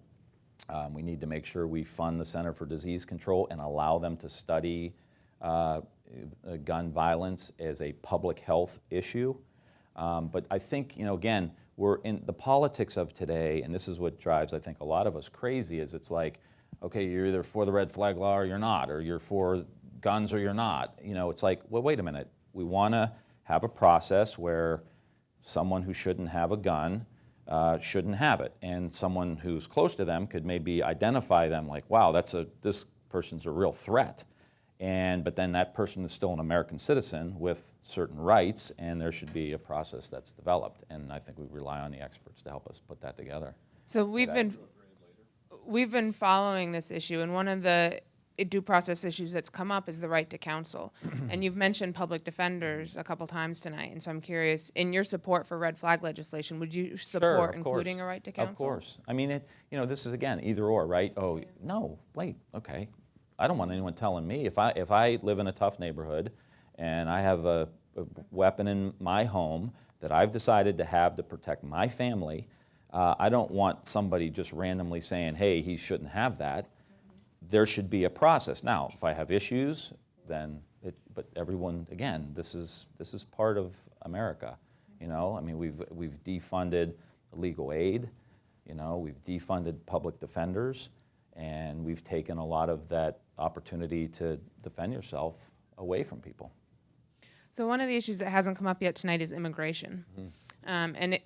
Speaker 3: We need to make sure we fund the Center for Disease Control and allow them to study gun violence as a public health issue. But I think, again, we're in the politics of today, and this is what drives, I think, a lot of us crazy, is it's like, okay, you're either for the red flag law or you're not, or you're for guns or you're not. It's like, well, wait a minute. We want to have a process where someone who shouldn't have a gun shouldn't have it, and someone who's close to them could maybe identify them like, wow, this person's a real threat. But then that person is still an American citizen with certain rights, and there should be a process that's developed. And I think we rely on the experts to help us put that together.
Speaker 4: So we've been following this issue, and one of the due process issues that's come up is the right to counsel. And you've mentioned public defenders a couple times tonight, and so I'm curious, in your support for red flag legislation, would you support including a right to counsel?
Speaker 3: Of course. I mean, this is, again, either or, right? Oh, no, wait, okay. I don't want anyone telling me. If I live in a tough neighborhood and I have a weapon in my home that I've decided to have to protect my family, I don't want somebody just randomly saying, hey, he shouldn't have that. There should be a process. Now, if I have issues, then but everyone, again, this is part of America. I mean, we've defunded legal aid. We've defunded public defenders, and we've taken a lot of that opportunity to defend yourself away from people.
Speaker 4: So one of the issues that hasn't come up yet tonight is immigration.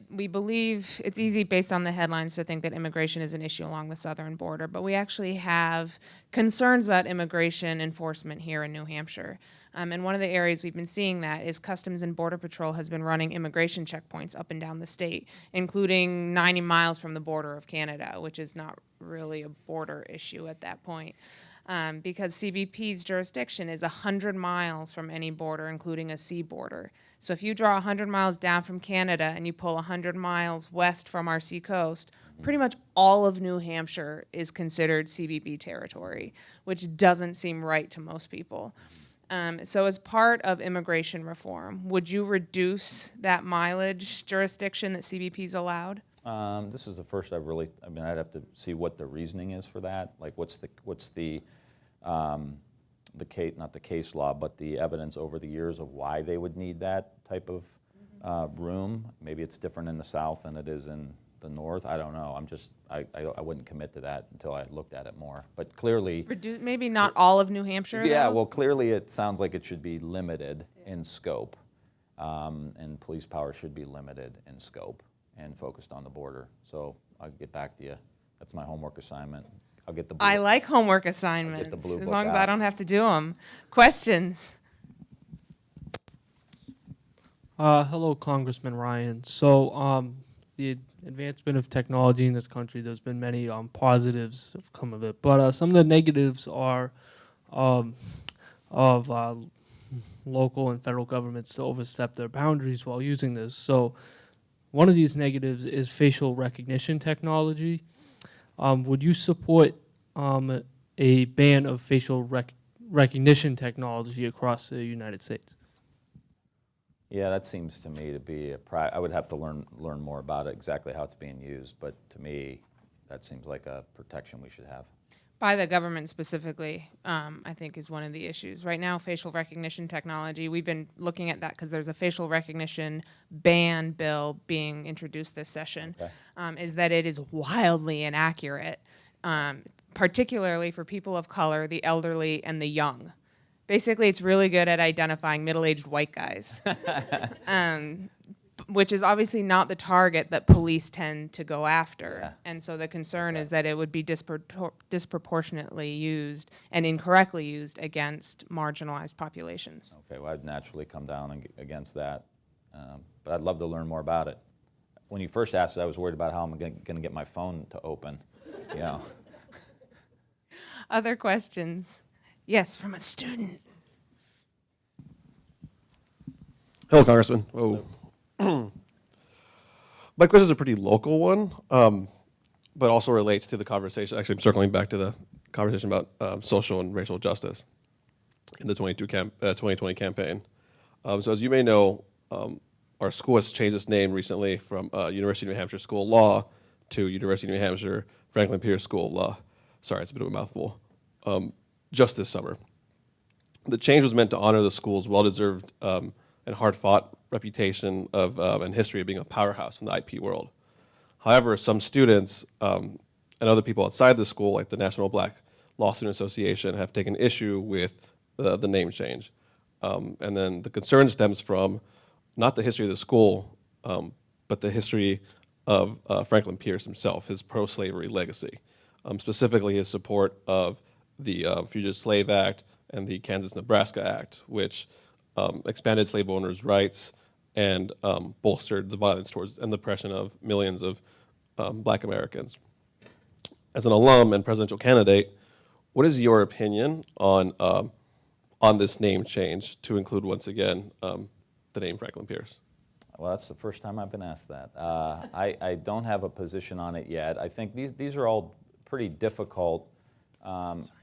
Speaker 4: We believe it's easy based on the headlines to think that immigration is an issue along the southern border, but we actually have concerns about immigration enforcement here in New Hampshire. And one of the areas we've been seeing that is Customs and Border Patrol has been running immigration checkpoints up and down the state, including 90 miles from the border of Canada, which is not really a border issue at that point. Because CBP's jurisdiction is 100 miles from any border, including a sea border. So if you draw 100 miles down from Canada and you pull 100 miles west from our sea coast, pretty much all of New Hampshire is considered CBP territory, which doesn't seem right to most people. So as part of immigration reform, would you reduce that mileage jurisdiction that CBP's allowed?
Speaker 3: This is the first I'd have to see what the reasoning is for that. Like, what's the not the case law, but the evidence over the years of why they would need that type of room. Maybe it's different in the South than it is in the North. I don't know. I wouldn't commit to that until I looked at it more. But clearly,
Speaker 4: Maybe not all of New Hampshire,
Speaker 3: yeah.
Speaker 4: though?
Speaker 3: Well, clearly it sounds like it should be limited in scope, and police power should be limited in scope and focused on the border. So I'll get back to you. That's my homework assignment. I'll get the. Blue,
Speaker 4: I like homework assignments,
Speaker 3: blue
Speaker 4: as
Speaker 3: book
Speaker 4: long as I
Speaker 3: out.
Speaker 4: don't have to do them. Questions?
Speaker 8: Hello, Congressman Ryan. So, the advancement of technology in this country, there's been many positives have come of it, but some of the negatives are of local and federal governments to overstep their boundaries while using this. So, one of these negatives is facial recognition technology. Would you support a ban of facial recognition technology across the United States?
Speaker 3: Yeah, that seems to me to be I would have to learn more about it, exactly how it's being used, but to me, that seems like a protection we should have.
Speaker 4: By the government specifically, I think is one of the issues. Right now, facial recognition technology, we've been looking at that because there's a facial recognition ban bill being introduced this session, is that it is wildly inaccurate, particularly for people of color, the elderly, and the young. Basically, it's really good at identifying middle-aged white guys, which is obviously not the target that police tend to go after.
Speaker 3: Yeah.
Speaker 4: And so the concern is that it would be disproportionately used and incorrectly used against marginalized populations.
Speaker 3: Okay, well, I'd naturally come down against that, but I'd love to learn more about it. When you first asked it, I was worried about how I'm going to get my phone to open, you know.
Speaker 4: Other questions? Yes, from a student.
Speaker 9: Hello, Congressman. Whoa. My question is a pretty local one, but also relates to the conversation. Actually, I'm circling back to the conversation about social and racial justice in the 2020 campaign. So as you may know, our school has changed its name recently from University of New Hampshire School of Law to University of New Hampshire Franklin Pierce School of Law. Sorry, it's a bit of a mouthful. Just this summer. The change was meant to honor the school's well-deserved and hard-fought reputation of and history of being a powerhouse in the IP world. However, some students and other people outside the school, like the National Black Law Student Association, have taken issue with the name change. And then the concern stems from not the history of the school, but the history of Franklin Pierce himself, his pro-slavery legacy, specifically his support of the Fugitive Slave Act and the Kansas-Nebraska Act, which expanded slave owners' rights and bolstered the violence towards and the oppression of millions of Black Americans. As an alum and presidential candidate, what is your opinion on this name change to include once again the name Franklin Pierce?
Speaker 3: Well, that's the first time I've been asked that. I don't have a position on it yet. I think these are all pretty difficult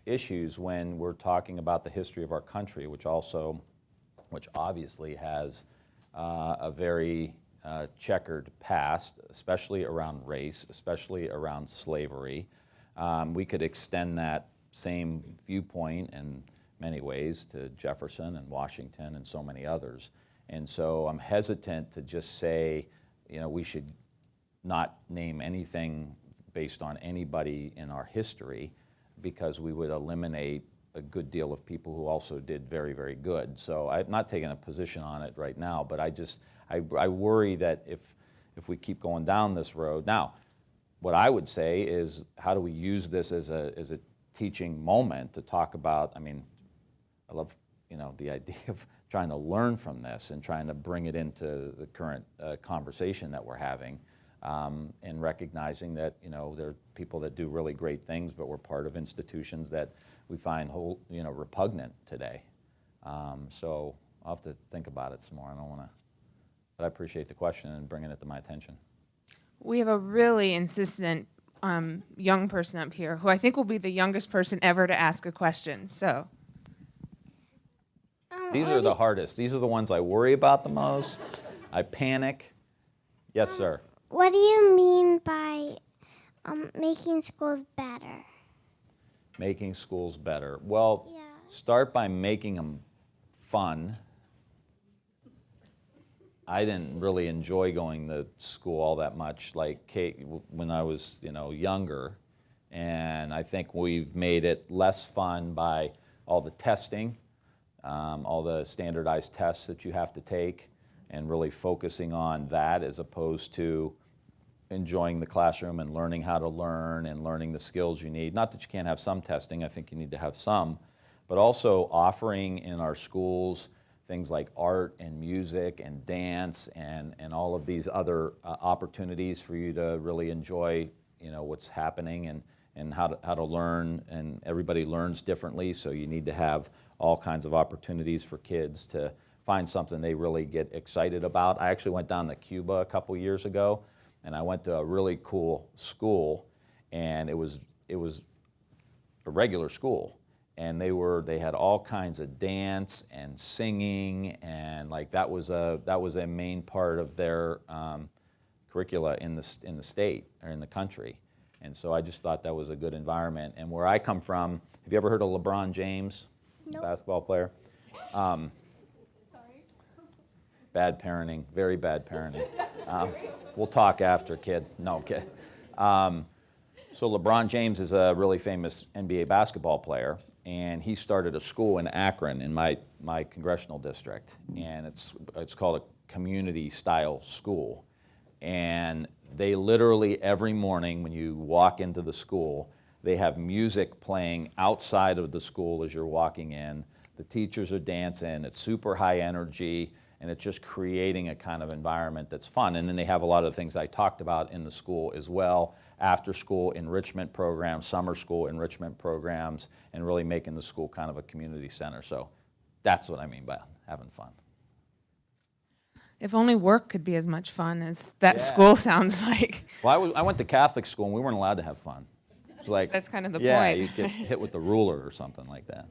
Speaker 3: issues when we're talking about the history of our country, which obviously has a very checkered past, especially around race, especially around slavery. We could extend that same viewpoint in many ways to Jefferson and Washington and so many others. And so I'm hesitant to just say, we should not name anything based on anybody in our history, because we would eliminate a good deal of people who also did very, very good. So I'm not taking a position on it right now, but I worry that if we keep going down this road. Now, what I would say is, how do we use this as a teaching moment to talk about, I love, the idea of trying to learn from this and trying to bring it into the current conversation that we're having, and recognizing that, there are people that do really great things, but we're part of institutions that we find repugnant today. So I'll have to think about it some more. I don't want to, but I appreciate the question and bringing it to my attention.
Speaker 4: We have a really insistent young person up here who I think will be the youngest person ever to ask a question. So
Speaker 3: These are the hardest. These are the ones I worry about the most. I panic. Yes, sir.
Speaker 10: What do you mean by making schools better?
Speaker 3: Making schools better. Well,
Speaker 10: Yeah.
Speaker 3: Start by making them fun. I didn't really enjoy going to school all that much, like when I was, younger. And I think we've made it less fun by all the testing, all the standardized tests that you have to take, and really focusing on that as opposed to enjoying the classroom and learning how to learn and learning the skills you need. Not that you can't have some testing, I think you need to have some, but also offering in our schools things like art and music and dance and all of these other opportunities for you to really enjoy, what's happening and how to learn. And everybody learns differently, so you need to have all kinds of opportunities for kids to find something they really get excited about. I actually went down to Cuba a couple years ago, and I went to a really cool school, and it was a regular school, and they had all kinds of dance and singing, and like that was a main part of their curricula in the state or in the country. And so I just thought that was a good environment. And where I come from, have you ever heard of LeBron James,
Speaker 10: Nope.
Speaker 3: basketball player? Bad parenting, very bad parenting. We'll talk after, kid. No, kid. So LeBron James is a really famous NBA basketball player, and he started a school in Akron in my congressional district, and it's called a community-style school. And they literally every morning when you walk into the school, they have music playing outside of the school as you're walking in. The teachers are dancing. It's super high energy, and it's just creating a kind of environment that's fun. And then they have a lot of things I talked about in the school as well, after school enrichment programs, summer school enrichment programs, and really making the school kind of a community center. So that's what I mean by having fun.
Speaker 4: If only work could be as much fun as that
Speaker 3: Yeah.
Speaker 4: school sounds like.
Speaker 3: Well, I went to Catholic school, and we weren't allowed to have fun. It's like,
Speaker 4: That's kind of the
Speaker 3: yeah,
Speaker 4: point.
Speaker 3: you get hit with the ruler or something like that.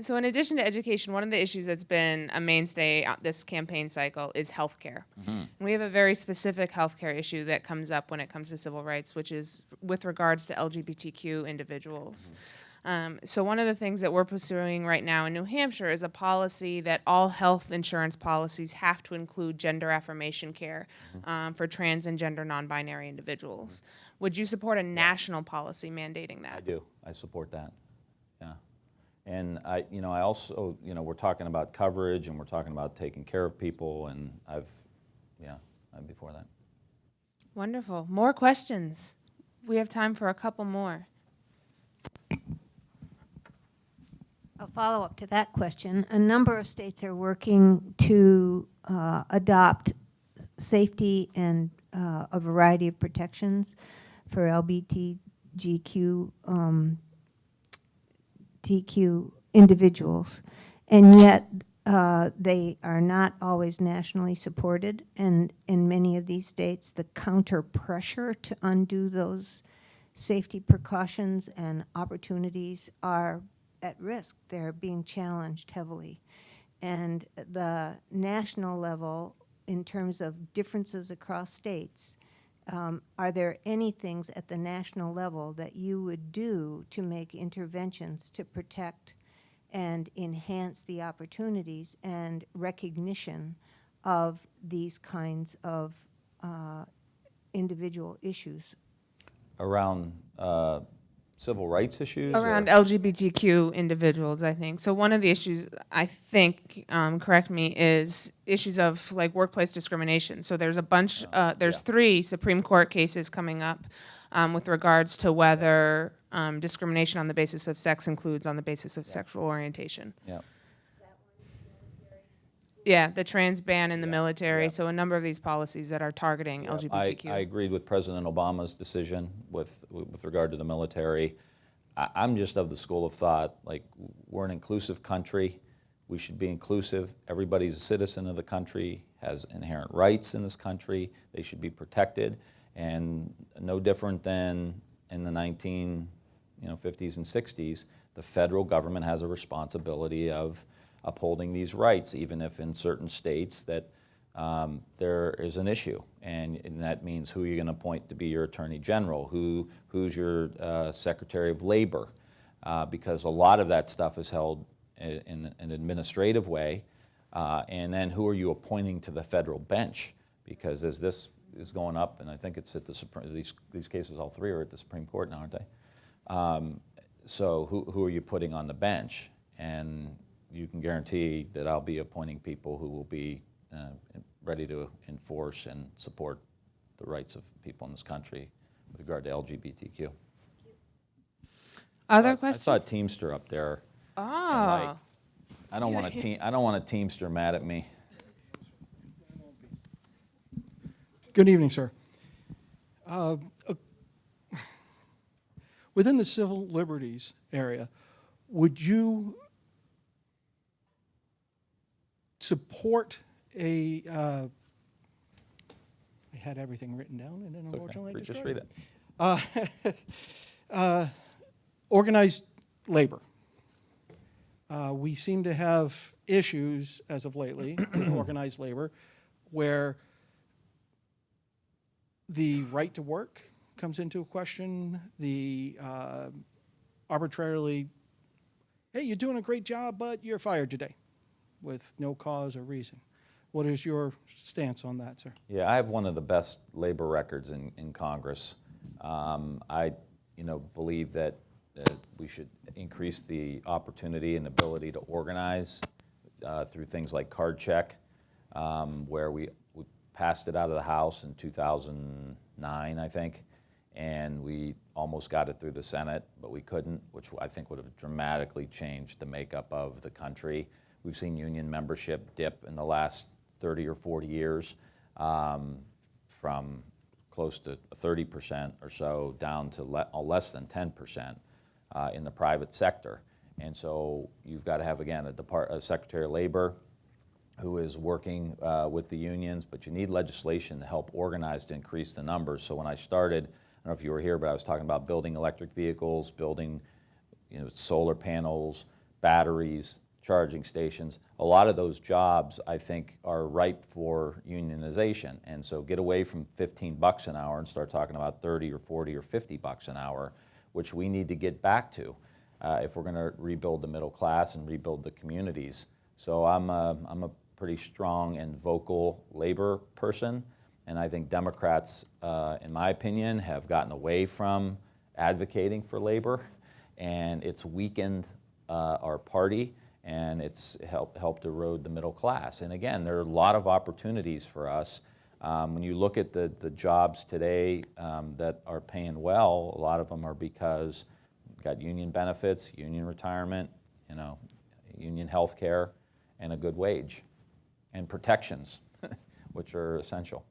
Speaker 4: So in addition to education, one of the issues that's been a mainstay this campaign cycle is healthcare. We have a very specific healthcare issue that comes up when it comes to civil rights, which is with regards to LGBTQ individuals. So one of the things that we're pursuing right now in New Hampshire is a policy that all health insurance policies have to include gender affirmation care for trans and gender non-binary individuals. Would you support a national policy mandating that?
Speaker 3: I do. I support that. Yeah. And I also, we're talking about coverage, and we're talking about taking care of people, and I'm before that.
Speaker 4: Wonderful. More questions? We have time for a couple more.
Speaker 11: A follow-up to that question. A number of states are working to adopt safety and a variety of protections for LGBTQ TQ individuals, and yet they are not always nationally supported, and in many of these states the counter pressure to undo those safety precautions and opportunities are at risk. They're being challenged heavily. And the national level, in terms of differences across states, are there any things at the national level that you would do to make interventions to protect and enhance the opportunities and recognition of these kinds of individual issues?
Speaker 3: Around civil rights issues?
Speaker 4: Around
Speaker 3: or?
Speaker 4: LGBTQ individuals, I think. So one of the issues, I think, correct me, is issues of like workplace discrimination. So there's a bunch, there's 3 Supreme Court cases coming up with regards to whether discrimination on the basis of sex includes on the basis of sexual orientation.
Speaker 3: Yeah.
Speaker 4: Yeah, the trans ban in the military. So a number of these policies that are targeting LGBTQ.
Speaker 3: I agreed with President Obama's decision with regard to the military. I'm just of the school of thought, like, we're an inclusive country. We should be inclusive. Everybody's a citizen of the country, has inherent rights in this country. They should be protected. And no different than in the 50s and 60s, the federal government has a responsibility of upholding these rights, even if in certain states that there is an issue. And that means who you're going to appoint to be your attorney general, who's your secretary of labor. because a lot of that stuff is held in an administrative way. And then who are you appointing to the federal bench? Because as this is going up, and I think it's at the Supreme, these cases, all three are at the Supreme Court now, aren't they? So who are you putting on the bench? And you can guarantee that I'll be appointing people who will be ready to enforce and support the rights of people in this country with regard to LGBTQ.
Speaker 4: Other questions?
Speaker 3: I saw a Teamster up there.
Speaker 4: Oh.
Speaker 3: I don't want a Teamster mad at me.
Speaker 12: Good evening, sir. Within the civil liberties area, would you support I had everything written down, and then
Speaker 3: It's okay.
Speaker 12: unfortunately I
Speaker 3: Just
Speaker 12: destroyed
Speaker 3: read it.
Speaker 12: Organized labor. We seem to have issues as of lately with organized labor where the right to work comes into question, the arbitrarily, hey, you're doing a great job, but you're fired today with no cause or reason. What is your stance on that, sir?
Speaker 3: Yeah, I have one of the best labor records in Congress. I believe that we should increase the opportunity and ability to organize through things like card check, where we passed it out of the House in 2009, I think, and we almost got it through the Senate, but we couldn't, which I think would have dramatically changed the makeup of the country. We've seen union membership dip in the last 30 or 40 years from close to 30% or so down to less than 10% in the private sector. And so you've got to have, again, a Secretary of Labor who is working with the unions, but you need legislation to help organize to increase the numbers. So when I started, I don't know if you were here, but I was talking about building electric vehicles, building solar panels, batteries, charging stations. A lot of those jobs, I think, are ripe for unionization. And so get away from $15 an hour and start talking about 30 or 40 or $50 an hour, which we need to get back to if we're going to rebuild the middle class and rebuild the communities. So I'm a pretty strong and vocal labor person, and I think Democrats, in my opinion, have gotten away from advocating for labor, and it's weakened our party, and it's helped erode the middle class. And again, there are a lot of opportunities for us. When you look at the jobs today that are paying well, a lot of them are because you've got union benefits, union retirement, union health care, and a good wage, and protections, which are essential.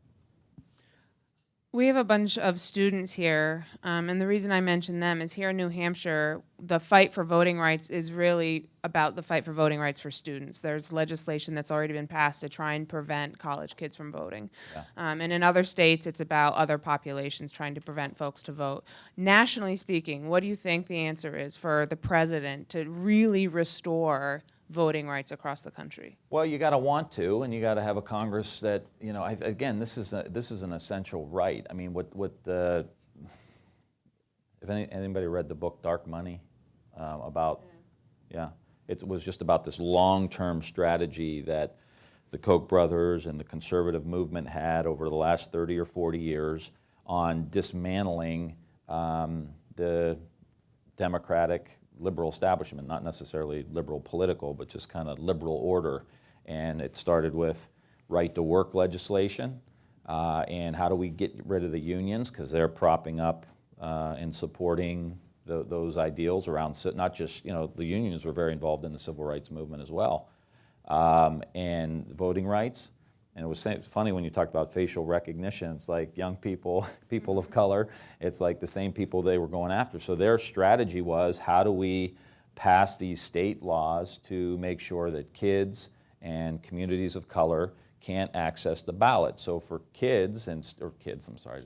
Speaker 4: We have a bunch of students here, and the reason I mention them is here in New Hampshire, the fight for voting rights is really about the fight for voting rights for students. There's legislation that's already been passed to try and prevent college kids from voting.
Speaker 3: Yeah.
Speaker 4: And in other states, it's about other populations trying to prevent folks to vote. Nationally speaking, what do you think the answer is for the president to really restore voting rights across the country?
Speaker 3: Well, you got to want to, and you got to have a Congress that, again, this is an essential right. I mean, if anybody read the book Dark Money about, it was just about this long-term strategy that the Koch brothers and the conservative movement had over the last 30 or 40 years on dismantling the Democratic liberal establishment, not necessarily liberal political, but just kind of liberal order. And it started with right-to-work legislation, and how do we get rid of the unions, because they're propping up and supporting those ideals around, not just, the unions were very involved in the civil rights movement as well, and voting rights. And it was funny when you talked about facial recognition. It's like young people, people of color, it's like the same people they were going after. So their strategy was, how do we pass these state laws to make sure that kids and communities of color can't access the ballot? So for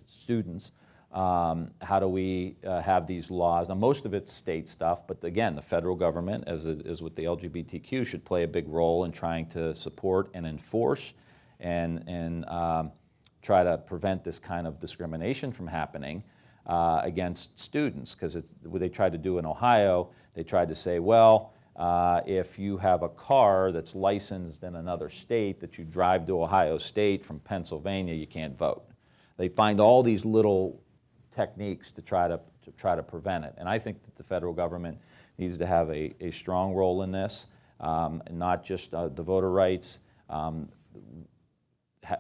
Speaker 3: students, how do we have these laws? Now, most of it's state stuff, but again, the federal government, as it is with the LGBTQ, should play a big role in trying to support and enforce and try to prevent this kind of discrimination from happening. against students, because what they tried to do in Ohio, they tried to say, well, if you have a car that's licensed in another state that you drive to Ohio State from Pennsylvania, you can't vote. They find all these little techniques to try to prevent it. And I think that the federal government needs to have a strong role in this, and not just the voter rights.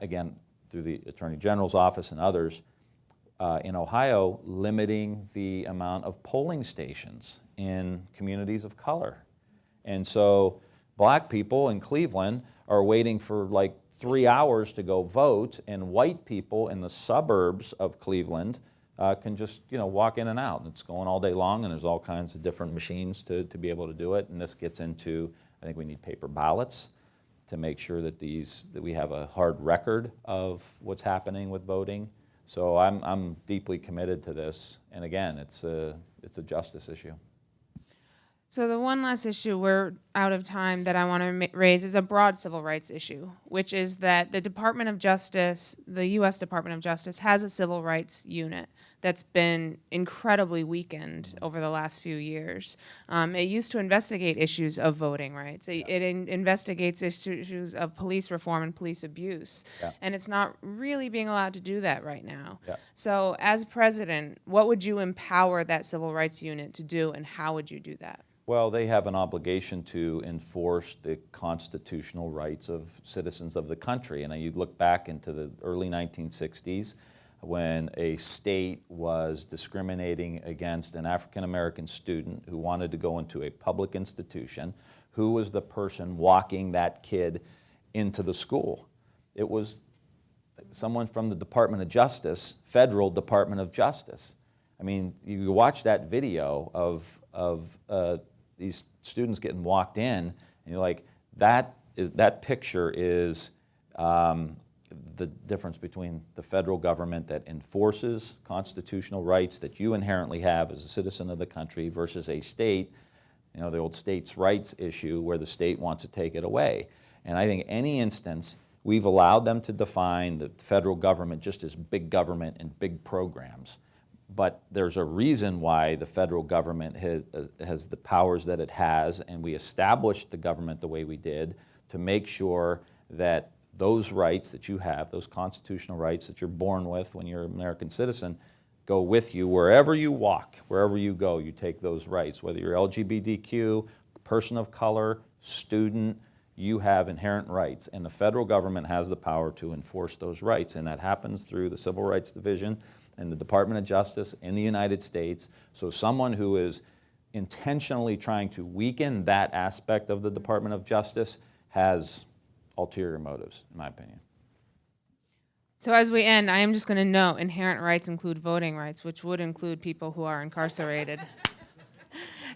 Speaker 3: Again, through the Attorney General's office and others, in Ohio, limiting the amount of polling stations in communities of color. And so black people in Cleveland are waiting for like 3 hours to go vote, and white people in the suburbs of Cleveland can just walk in and out. It's going all day long, and there's all kinds of different machines to be able to do it. And this gets into, I think we need paper ballots to make sure that that we have a hard record of what's happening with voting. So I'm deeply committed to this, and again, it's a justice issue.
Speaker 4: So the one last issue, we're out of time, that I want to raise is a broad civil rights issue, which is that the Department of Justice, the U.S. Department of Justice, has a civil rights unit that's been incredibly weakened over the last few years. It used to investigate issues of voting rights. It investigates issues of police reform and police abuse.
Speaker 3: Yeah.
Speaker 4: And it's not really being allowed to do that right now.
Speaker 3: Yeah.
Speaker 4: So as president, what would you empower that civil rights unit to do, and how would you do that?
Speaker 3: Well, they have an obligation to enforce the constitutional rights of citizens of the country. And you look back into the early 1960s when a state was discriminating against an African-American student who wanted to go into a public institution. Who was the person walking that kid into the school? It was someone from the Department of Justice, Federal Department of Justice. I mean, you watch that video of these students getting walked in, and you're like, that picture is the difference between the federal government that enforces constitutional rights that you inherently have as a citizen of the country versus a state, the old states' rights issue where the state wants to take it away. And I think any instance, we've allowed them to define the federal government just as big government and big programs. But there's a reason why the federal government has the powers that it has, and we established the government the way we did to make sure that those rights that you have, those constitutional rights that you're born with when you're an American citizen, go with you wherever you walk, wherever you go, you take those rights. Whether you're LGBTQ, person of color, student, you have inherent rights, and the federal government has the power to enforce those rights, and that happens through the Civil Rights Division and the Department of Justice in the United States. So someone who is intentionally trying to weaken that aspect of the Department of Justice has ulterior motives, in my opinion.
Speaker 4: So as we end, I am just going to note inherent rights include voting rights, which would include people who are incarcerated.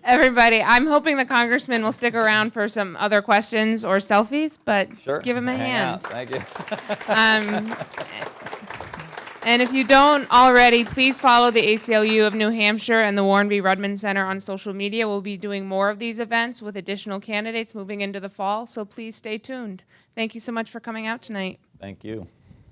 Speaker 4: Everybody, I'm hoping the Congressman will stick around for some other questions or selfies, but
Speaker 3: Sure.
Speaker 4: give him a
Speaker 3: Hang
Speaker 4: hand.
Speaker 3: out. Thank you.
Speaker 4: And if you don't already, please follow the ACLU of New Hampshire and the Warren B. Rudman Center on social media. We'll be doing more of these events with additional candidates moving into the fall, so please stay tuned. Thank you so much for coming out tonight.
Speaker 3: Thank you.